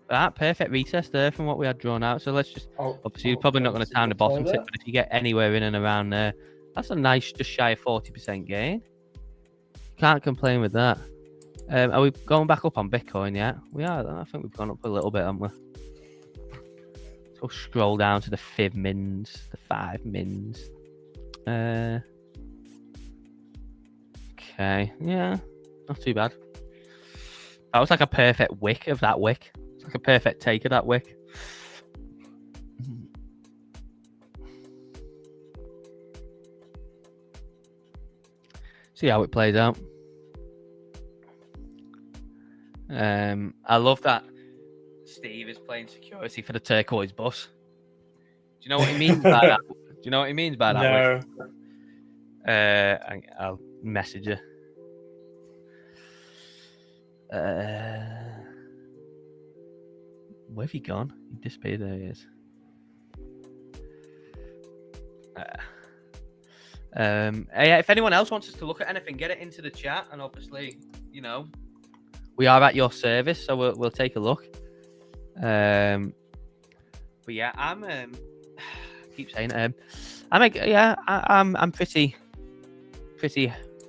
A: That perfect retest there from what we had drawn out. So let's just. Obviously, you're probably not going to time the bottom tip, but if you get anywhere in and around there, that's a nice, just shy of 40% gain. Can't complain with that. Are we going back up on Bitcoin yet? We are. I think we've gone up a little bit, haven't we? Let's go scroll down to the 5 mins, the 5 mins. Okay, yeah, not too bad. That was like a perfect wick of that wick. It's like a perfect take of that wick. See how it plays out. I love that Steve is playing security for the turquoise bus. Do you know what he means by that? Do you know what he means by that? No. I'll message you. Where have you gone? He disappeared. There he is. If anyone else wants us to look at anything, get it into the chat, and obviously, you know, we are at your service, so we'll take a look. But yeah, I'm I keep saying I'm pretty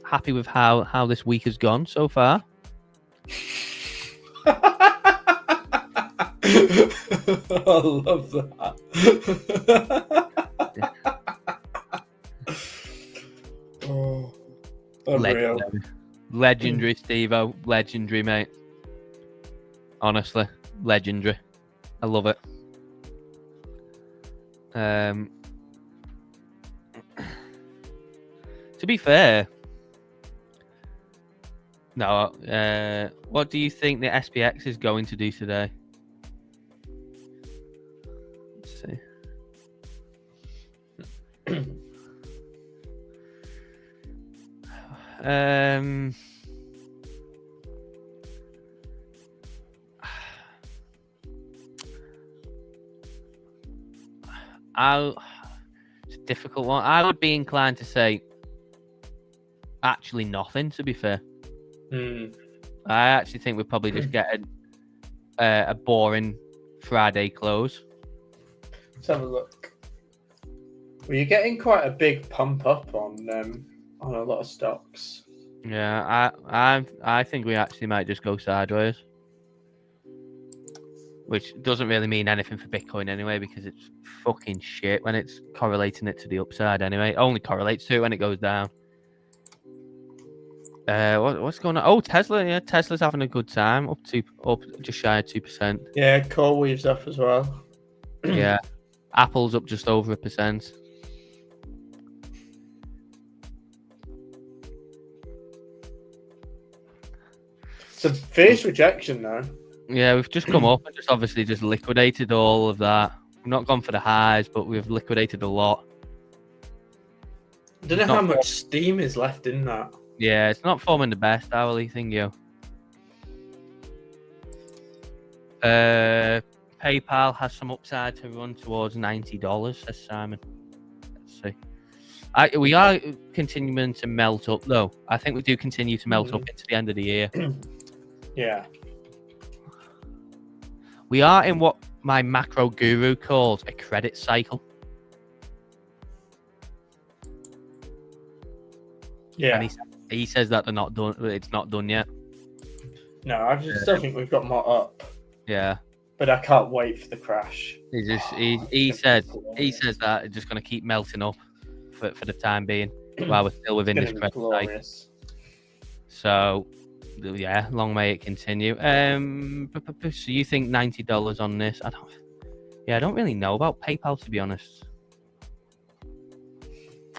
A: happy with how this week has gone so far.
B: I love that. Oh, unreal.
A: Legendary, Steve-O. Legendary, mate. Honestly, legendary. I love it. To be fair, no. What do you think the SPX is going to do today? Let's see. It's a difficult one. I would be inclined to say actually nothing, to be fair. I actually think we'll probably just get a boring Friday close.
B: Let's have a look. Well, you're getting quite a big pump up on a lot of stocks.
A: Yeah, I think we actually might just go sideways, which doesn't really mean anything for Bitcoin anyway, because it's fucking shit when it's correlating it to the upside anyway. It only correlates to it when it goes down. What's going on? Oh, Tesla. Yeah, Tesla's having a good time. Up just shy of 2%.
B: Yeah, CoreWeave's up as well.
A: Yeah, Apple's up just over 1%.
B: It's a fierce rejection, though.
A: Yeah, we've just come up and just obviously just liquidated all of that. We've not gone for the highs, but we've liquidated a lot.
B: I don't know how much steam is left in that.
A: Yeah, it's not forming the best hourly thing, yo. PayPal has some upside to run towards $90, says Simon. Let's see. We are continuing to melt up, though. I think we do continue to melt up into the end of the year.
B: Yeah.
A: We are in what my macro guru calls a credit cycle.
B: Yeah.
A: And he says that they're not done. It's not done yet.
B: No, I still think we've got more up.
A: Yeah.
B: But I can't wait for the crash.
A: He says that it's just going to keep melting up for the time being while we're still within this credit cycle. So yeah, long may it continue. So you think $90 on this? I don't really know about PayPal, to be honest.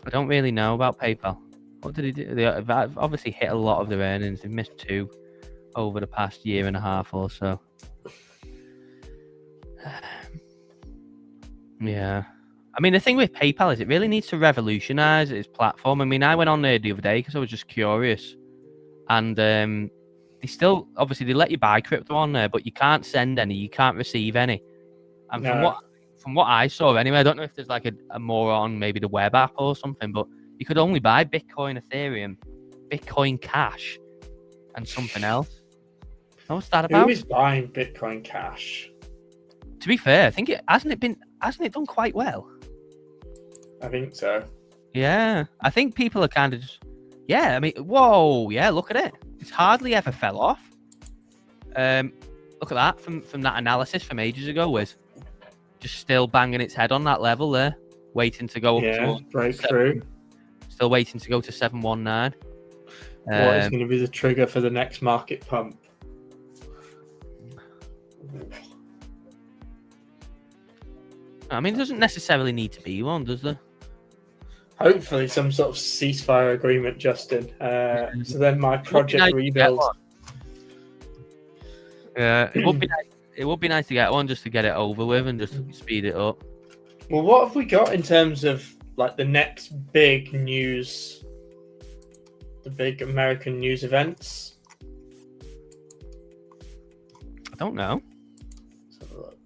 A: I don't really know about PayPal. What did he do? They've obviously hit a lot of their earnings. They've missed 2 over the past year and a half or so. Yeah. I mean, the thing with PayPal is it really needs to revolutionize its platform. I mean, I went on there the other day because I was just curious. And they still, obviously, they let you buy crypto on there, but you can't send any, you can't receive any. And from what I saw anyway, I don't know if there's like a more on maybe the web app or something, but you could only buy Bitcoin, Ethereum, Bitcoin Cash, and something else. What's that about?
B: Who is buying Bitcoin Cash?
A: To be fair, I think hasn't it done quite well?
B: I think so.
A: Yeah, I think people are kind of just, I mean, whoa, yeah, look at it. It's hardly ever fell off. Look at that from that analysis from ages ago, was just still banging its head on that level there, waiting to go up to
B: breakthrough.
A: Still waiting to go to 719.
B: What is going to be the trigger for the next market pump?
A: I mean, it doesn't necessarily need to be one, does there?
B: Hopefully some sort of ceasefire agreement, Justin. So then my project rebuild.
A: Yeah, it would be nice. It would be nice to get one just to get it over with and just speed it up.
B: Well, what have we got in terms of like the next big news, the big American news events?
A: I don't know.
B: Let's have a look.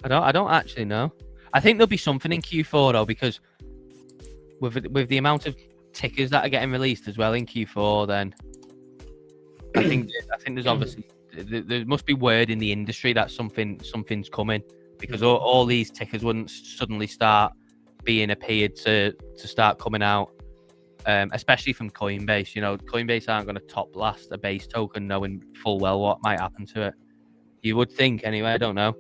A: I don't actually know. I think there'll be something in Q4 though, because with the amount of tickers that are getting released as well in Q4, then I think there's obviously there must be word in the industry that something's coming, because all these tickers wouldn't suddenly start being appeared to start coming out, especially from Coinbase. You know, Coinbase aren't going to top blast a base token knowing full well what might happen to it. You would think anyway. I don't know.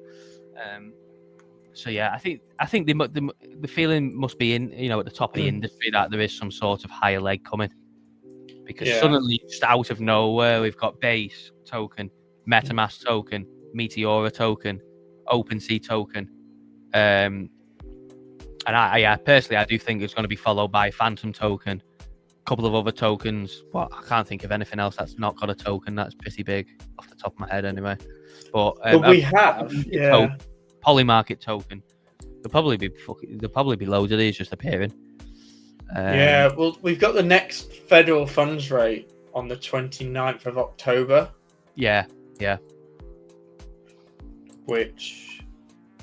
A: So yeah, I think the feeling must be in, you know, at the top of the industry that there is some sort of higher leg coming, because suddenly just out of nowhere we've got Base token, MetaMask token, Meteora token, OpenSea token, and I personally I do think it's going to be followed by Phantom token, a couple of other tokens. Well, I can't think of anything else that's not got a token that's pretty big off the top of my head anyway. But
B: we have
A: Polymarket token. There'll probably be loads of these just appearing.
B: Well, we've got the next federal funds rate on the 29th of October.
A: Yeah.
B: Which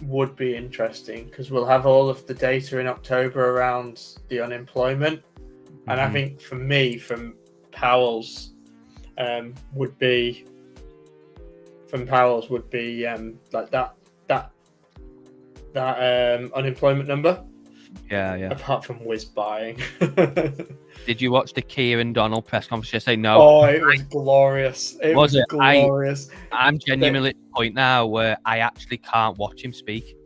B: would be interesting because we'll have all of the data in October around the unemployment. And I think for me, from Powell's would be like that unemployment number.
A: Yeah.
B: Apart from whiz buying.
A: Did you watch the Kieran Donald press conference yesterday? No.
B: Oh, it was glorious. It was glorious.
A: I'm genuinely at the point now where I actually can't watch him speak.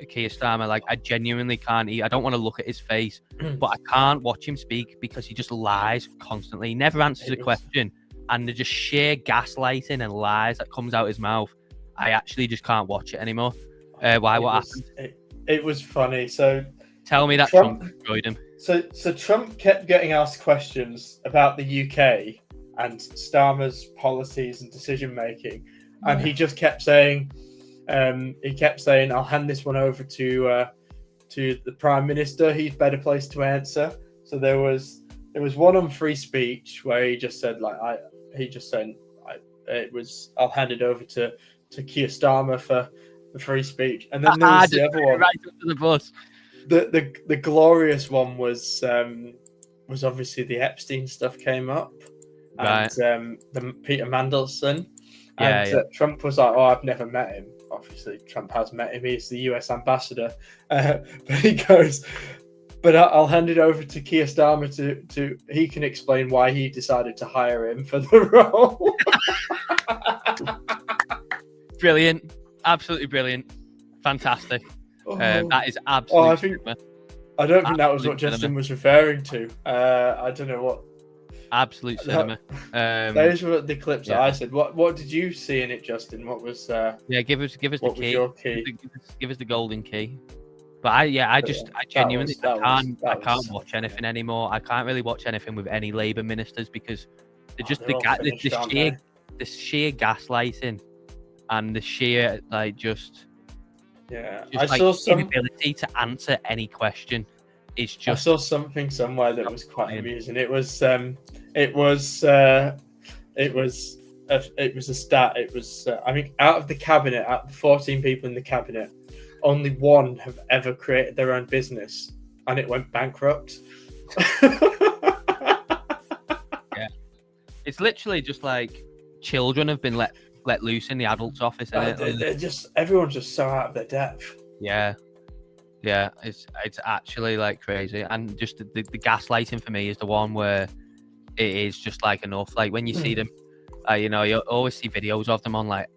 A: Keir Starmer, like, I genuinely can't. I don't want to look at his face, but I can't watch him speak because he just lies constantly. He never answers a question, and the just sheer gaslighting and lies that comes out his mouth. I actually just can't watch it anymore. Why? What happened?
B: It was funny. So
A: tell me that Trump enjoyed him.
B: So Trump kept getting asked questions about the UK and Starmer's policies and decision making, and he just kept saying, "I'll hand this one over to the Prime Minister. He's better placed to answer." So there was one on free speech where he just said I'll hand it over to Keir Starmer for the free speech, and then there was the other one
A: right under the bus.
B: The glorious one was obviously the Epstein stuff came up,
A: right.
B: And the Peter Mandelson, and Trump was like, "Oh, I've never met him." Obviously, Trump has met him. He's the US ambassador, but he goes, "But I'll hand it over to Keir Starmer to he can explain why he decided to hire him for the role."
A: Brilliant, absolutely brilliant, fantastic. That is absolutely.
B: I don't think that was what Justin was referring to. I don't know what.
A: Absolute cinema.
B: Those were the clips that I said. What did you see in it, Justin? What was?
A: Give us the key.
B: Was your key?
A: Give us the golden key. But I genuinely I can't watch
B: something.
A: anything anymore. I can't really watch anything with any Labour ministers because they're just
B: they're
A: the sheer gaslighting and the sheer just
B: I saw some
A: inability to answer any question. It's just
B: I saw something somewhere that was quite amusing. It was a stat. It was I think out of the 14 people in the cabinet, only one have ever created their own business, and it went bankrupt.
A: Yeah, it's literally just like children have been let loose in the adult's office.
B: Everyone's just so out of their depth.
A: Yeah, it's actually like crazy, and just the gaslighting for me is the one where it is just like enough. Like when you see them, you always see videos of them on like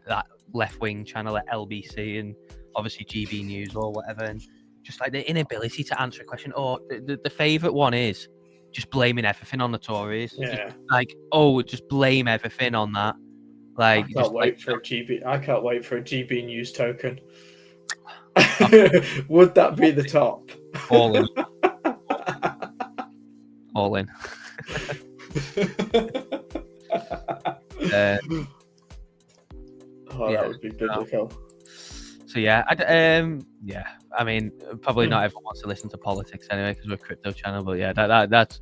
A: that left wing channel at LBC and obviously GB News or whatever, and just like the inability to answer a question. Or the favourite one is just blaming everything on the Tories.
B: Yeah.
A: Just blame everything on that. Like
B: I can't wait for a GB News token. Would that be the top?
A: All in. All in.
B: That would be biblical.
A: So I mean, probably not everyone wants to listen to politics anyway because we're a crypto channel, but yeah, that's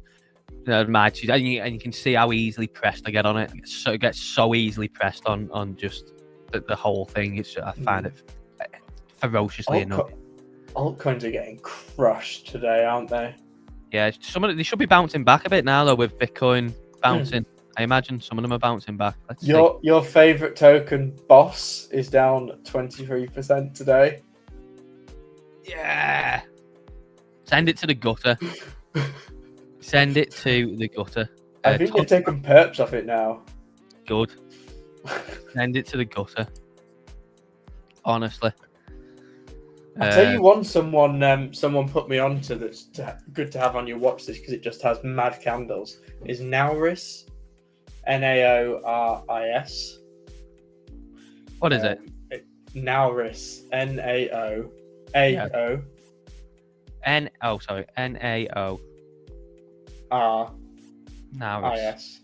A: my choice. And you can see how easily pressed I get on it. It gets so easily pressed on just the whole thing. I find it ferociously annoying.
B: Altcoins are getting crushed today, aren't they?
A: Yeah, they should be bouncing back a bit now though, with Bitcoin bouncing. I imagine some of them are bouncing back.
B: Your favorite token, Boss, is down 23% today.
A: Yeah. Send it to the gutter. Send it to the gutter.
B: I think they're taking perps off it now.
A: Good. Send it to the gutter. Honestly.
B: I'll tell you one someone put me onto that's good to have on your watch list because it just has mad candles. Is Nauris. Naoris.
A: What is it?
B: Nauris. Nao.
A: Nao. Nauris.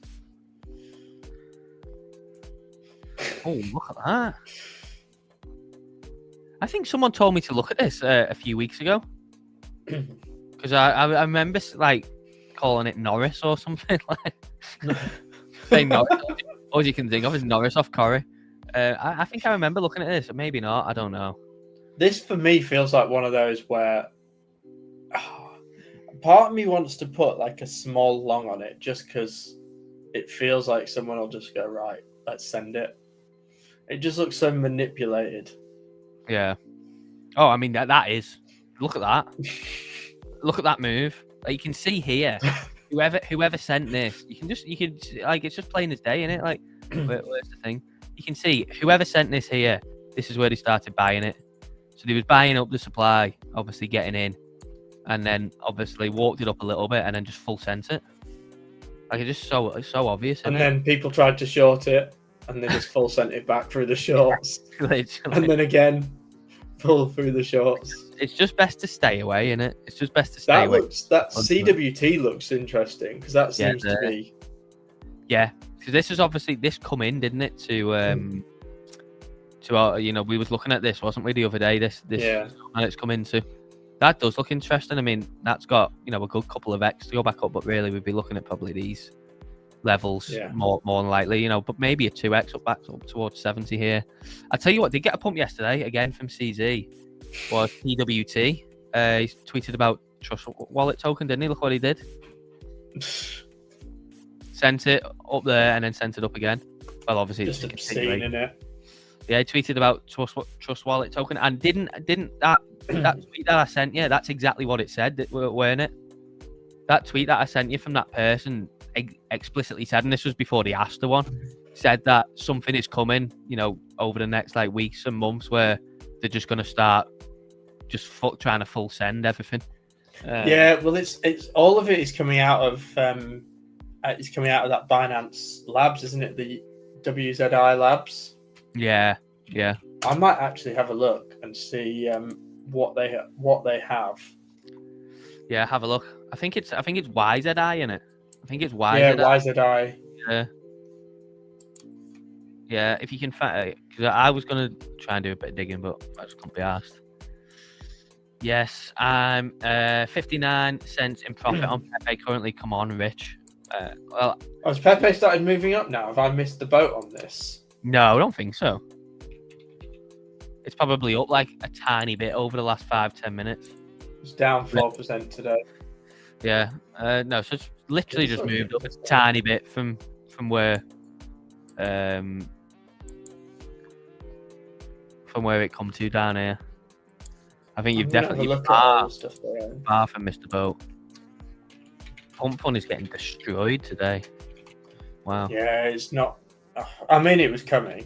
A: Oh, look at that. I think someone told me to look at this a few weeks ago. Because I remember like calling it Norris or something. Like saying Norris. All you can think of is Norris off Corrie. I think I remember looking at this. Maybe not. I don't know.
B: This for me feels like one of those where part of me wants to put like a small long on it just because it feels like someone will just go, right, let's send it. It just looks so manipulated. Yeah.
A: Oh, I mean that is. Look at that. Look at that move. Like you can see here, whoever sent this, you can like it's just plain as day, innit? Like where's the thing? You can see whoever sent this here. This is where they started buying it. So they was buying up the supply, obviously getting in, and then obviously walked it up a little bit, and then just full sent it. Like it's just so obvious. And
B: then people tried to short it, and they just full sent it back through the shorts, and then again full through the shorts.
A: It's just best to stay away, innit? It's just best to stay away.
B: That CWT looks interesting because that seems to be.
A: Yeah, because this is obviously come in, didn't it? To we was looking at this, wasn't we, the other day? This and it's come into. That does look interesting. I mean, that's got a good couple of X to go back up, but really we'd be looking at probably these levels more than likely, but maybe a 2X back up towards 70 here. I tell you what, did get a pump yesterday again from CZ was PWT. He tweeted about Trust Wallet token, didn't he? Look what he did. Sent it up there and then sent it up again. Well, obviously
B: just obscene, isn't it?
A: Yeah, he tweeted about Trust Wallet token and didn't that tweet that I sent you, that's exactly what it said, weren't it? That tweet that I sent you from that person explicitly said, and this was before the Asta one, said that something is coming, over the next like weeks and months where they're just going to start just trying to full send everything.
B: Well, it's all of it is coming out of that Binance Labs, isn't it? The WZI Labs.
A: Yeah.
B: I might actually have a look and see what they have.
A: Yeah, have a look. I think it's YZI in it. I think it's YZI.
B: Yeah, YZI.
A: Yeah. Yeah, if you can find it, because I was gonna try and do a bit of digging, but I just couldn't be asked. Yes, I'm 59 cents in profit on Pepe currently. Come on, Rich. Well,
B: has Pepe started moving up now? Have I missed the boat on this?
A: No, I don't think so. It's probably up like a tiny bit over the last 5-10 minutes.
B: It's down 4% today.
A: Yeah, no, so it's literally just moved up a tiny bit from where it come to down here. I think you've definitely far from missed the boat. Pun is getting destroyed today. Wow.
B: Yeah, it's not. I mean, it was coming.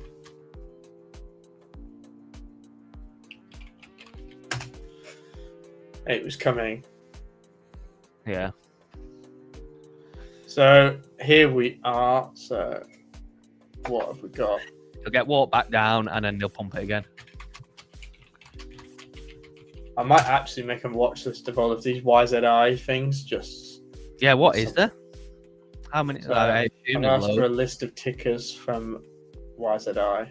B: It was coming.
A: Yeah.
B: So here we are. So what have we got?
A: They'll get walked back down and then they'll pump it again.
B: I might actually make a watch list of all of these YZI things. Just
A: yeah, what is there? How many?
B: So I asked for a list of tickers from YZI.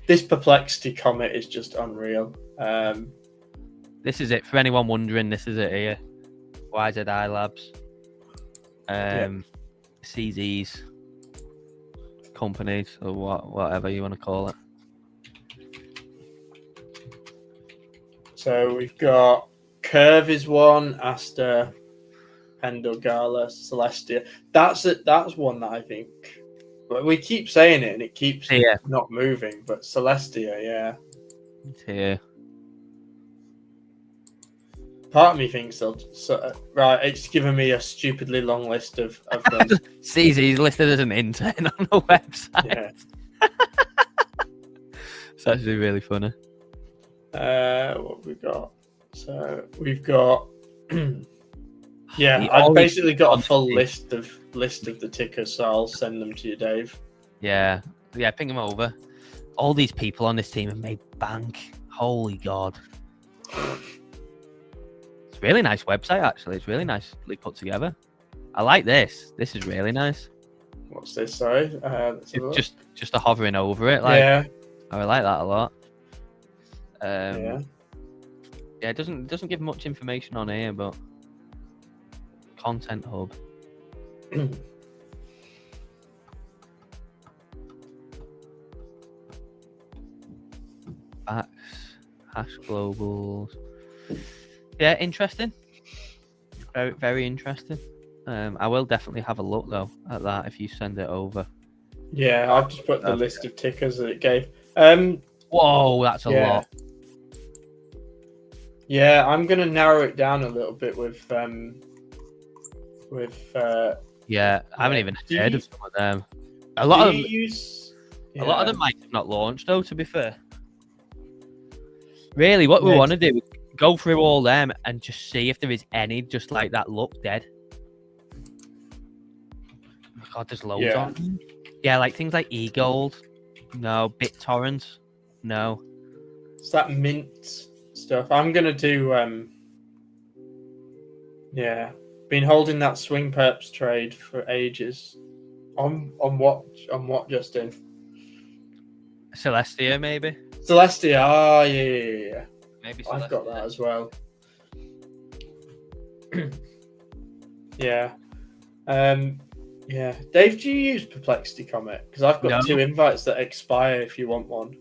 B: This Perplexity Comet is just unreal.
A: This is it for anyone wondering. This is it here. YZI Labs. CZ's companies or whatever you want to call it.
B: So we've got Curve is one, Asta, Pendle, Gala, Celestia. That's it. That's one that I think we keep saying it and it keeps not moving. But Celestia, yeah,
A: it's here.
B: Part of me thinks right. It's given me a stupidly long list of them.
A: CZ's listed as an intern on the website.
B: Yeah.
A: It's actually really funny.
B: What have we got? So we've got I've basically got a full list of the tickers, so I'll send them to you, Dave.
A: Yeah, ping them over. All these people on this team have made bank. Holy God. It's a really nice website, actually. It's really nicely put together. I like this. This is really nice.
B: What's this? Sorry,
A: it's just a hovering over it. Like,
B: yeah,
A: I like that a lot.
B: Yeah,
A: it doesn't give much information on here, but content hub. Facts, hash globals. Yeah, interesting. Very, very interesting. I will definitely have a look though at that if you send it over.
B: Yeah, I've just put the list of tickers that it gave.
A: Whoa, that's a lot.
B: Yeah, I'm gonna narrow it down a little bit with
A: yeah, I haven't even heard of some of them. A lot of them might have not launched though, to be fair. Really, what we want to do is go through all them and just see if there is any just like that look dead. Oh my God, there's loads on them. Yeah, like things like eGold. No. BitTorrent. No.
B: It's that mint stuff. I'm gonna do been holding that swing perps trade for ages. On what, Justin?
A: Celestia, maybe.
B: Celestia, yeah.
A: Maybe
B: Celestia. I've got that as well. Yeah. Dave, do you use Perplexity Comet? Because I've got 2 invites that expire if you want one.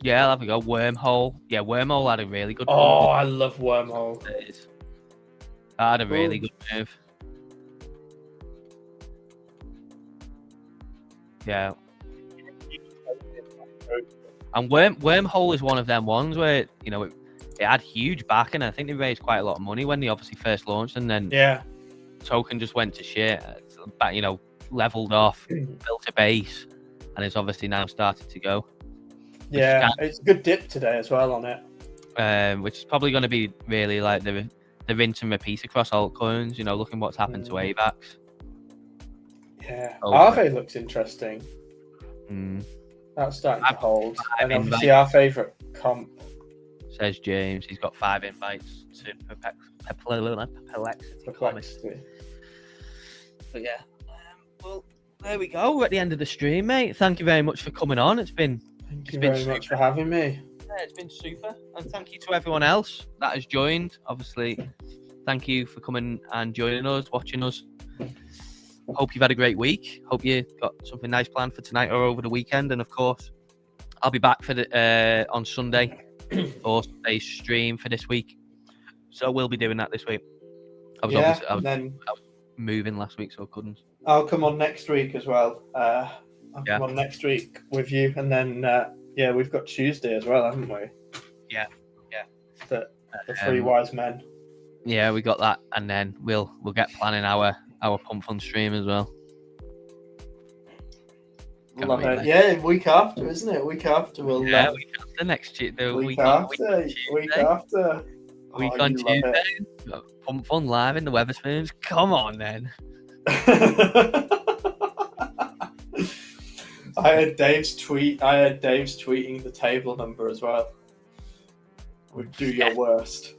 A: Yeah, I'll have a go. Wormhole. Yeah, Wormhole had a really good
B: move. Oh, I love Wormhole.
A: That had a really good move. Yeah. And Wormhole is one of them ones where, you know, it had huge backing. I think they raised quite a lot of money when they obviously first launched, and then token just went to shit. You know, leveled off, built a base, and it's obviously now started to go.
B: Yeah, it's a good dip today as well on it.
A: Which is probably going to be really like the rinse and repeat across altcoins. You know, looking what's happened to AVAX.
B: Yeah,
A: over.
B: Arve looks interesting. That's starting to hold. And obviously our favourite comp.
A: Says James. He's got 5 invites to Perplexity. But yeah, well, there we go. We're at the end of the stream, mate. Thank you very much for coming on. Thank you very
B: much for having me.
A: Yeah, it's been super. And thank you to everyone else that has joined. Obviously, thank you for coming and joining us, watching us. Hope you've had a great week. Hope you got something nice planned for tonight or over the weekend. And of course, I'll be back for the on Sunday for Sunday's stream for this week. So we'll be doing that this week. I was moving last week, so I couldn't.
B: I'll come on next week as well. I'll come on next week with you, and then we've got Tuesday as well, haven't we?
A: Yeah.
B: The 3 wise men.
A: Yeah, we got that, and then we'll get planning our Pump Fun stream as well.
B: Love it. Yeah, week after, isn't it? Week after we'll.
A: Week after next year.
B: Week after.
A: Week on Tuesday. Pump Fun live in the Weatherspoons. Come on, then.
B: I had Dave's tweeting the table number as well. Would do your worst.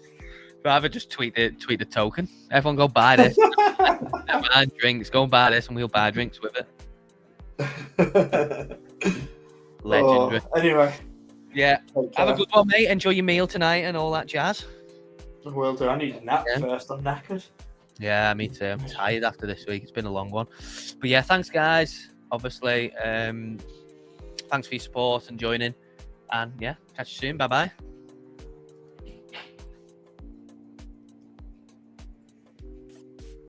A: Rather just tweet the token. Everyone go buy this. Never mind drinks. Go and buy this, and we'll buy drinks with it. Legendary.
B: Anyway.
A: Yeah. Have a good one, mate. Enjoy your meal tonight and all that jazz.
B: Will do. I need a nap first. I'm knackered.
A: Yeah, me too. I'm tired after this week. It's been a long one. But yeah, thanks, guys. Obviously, thanks for your support and joining. And yeah, catch you soon. Bye-bye.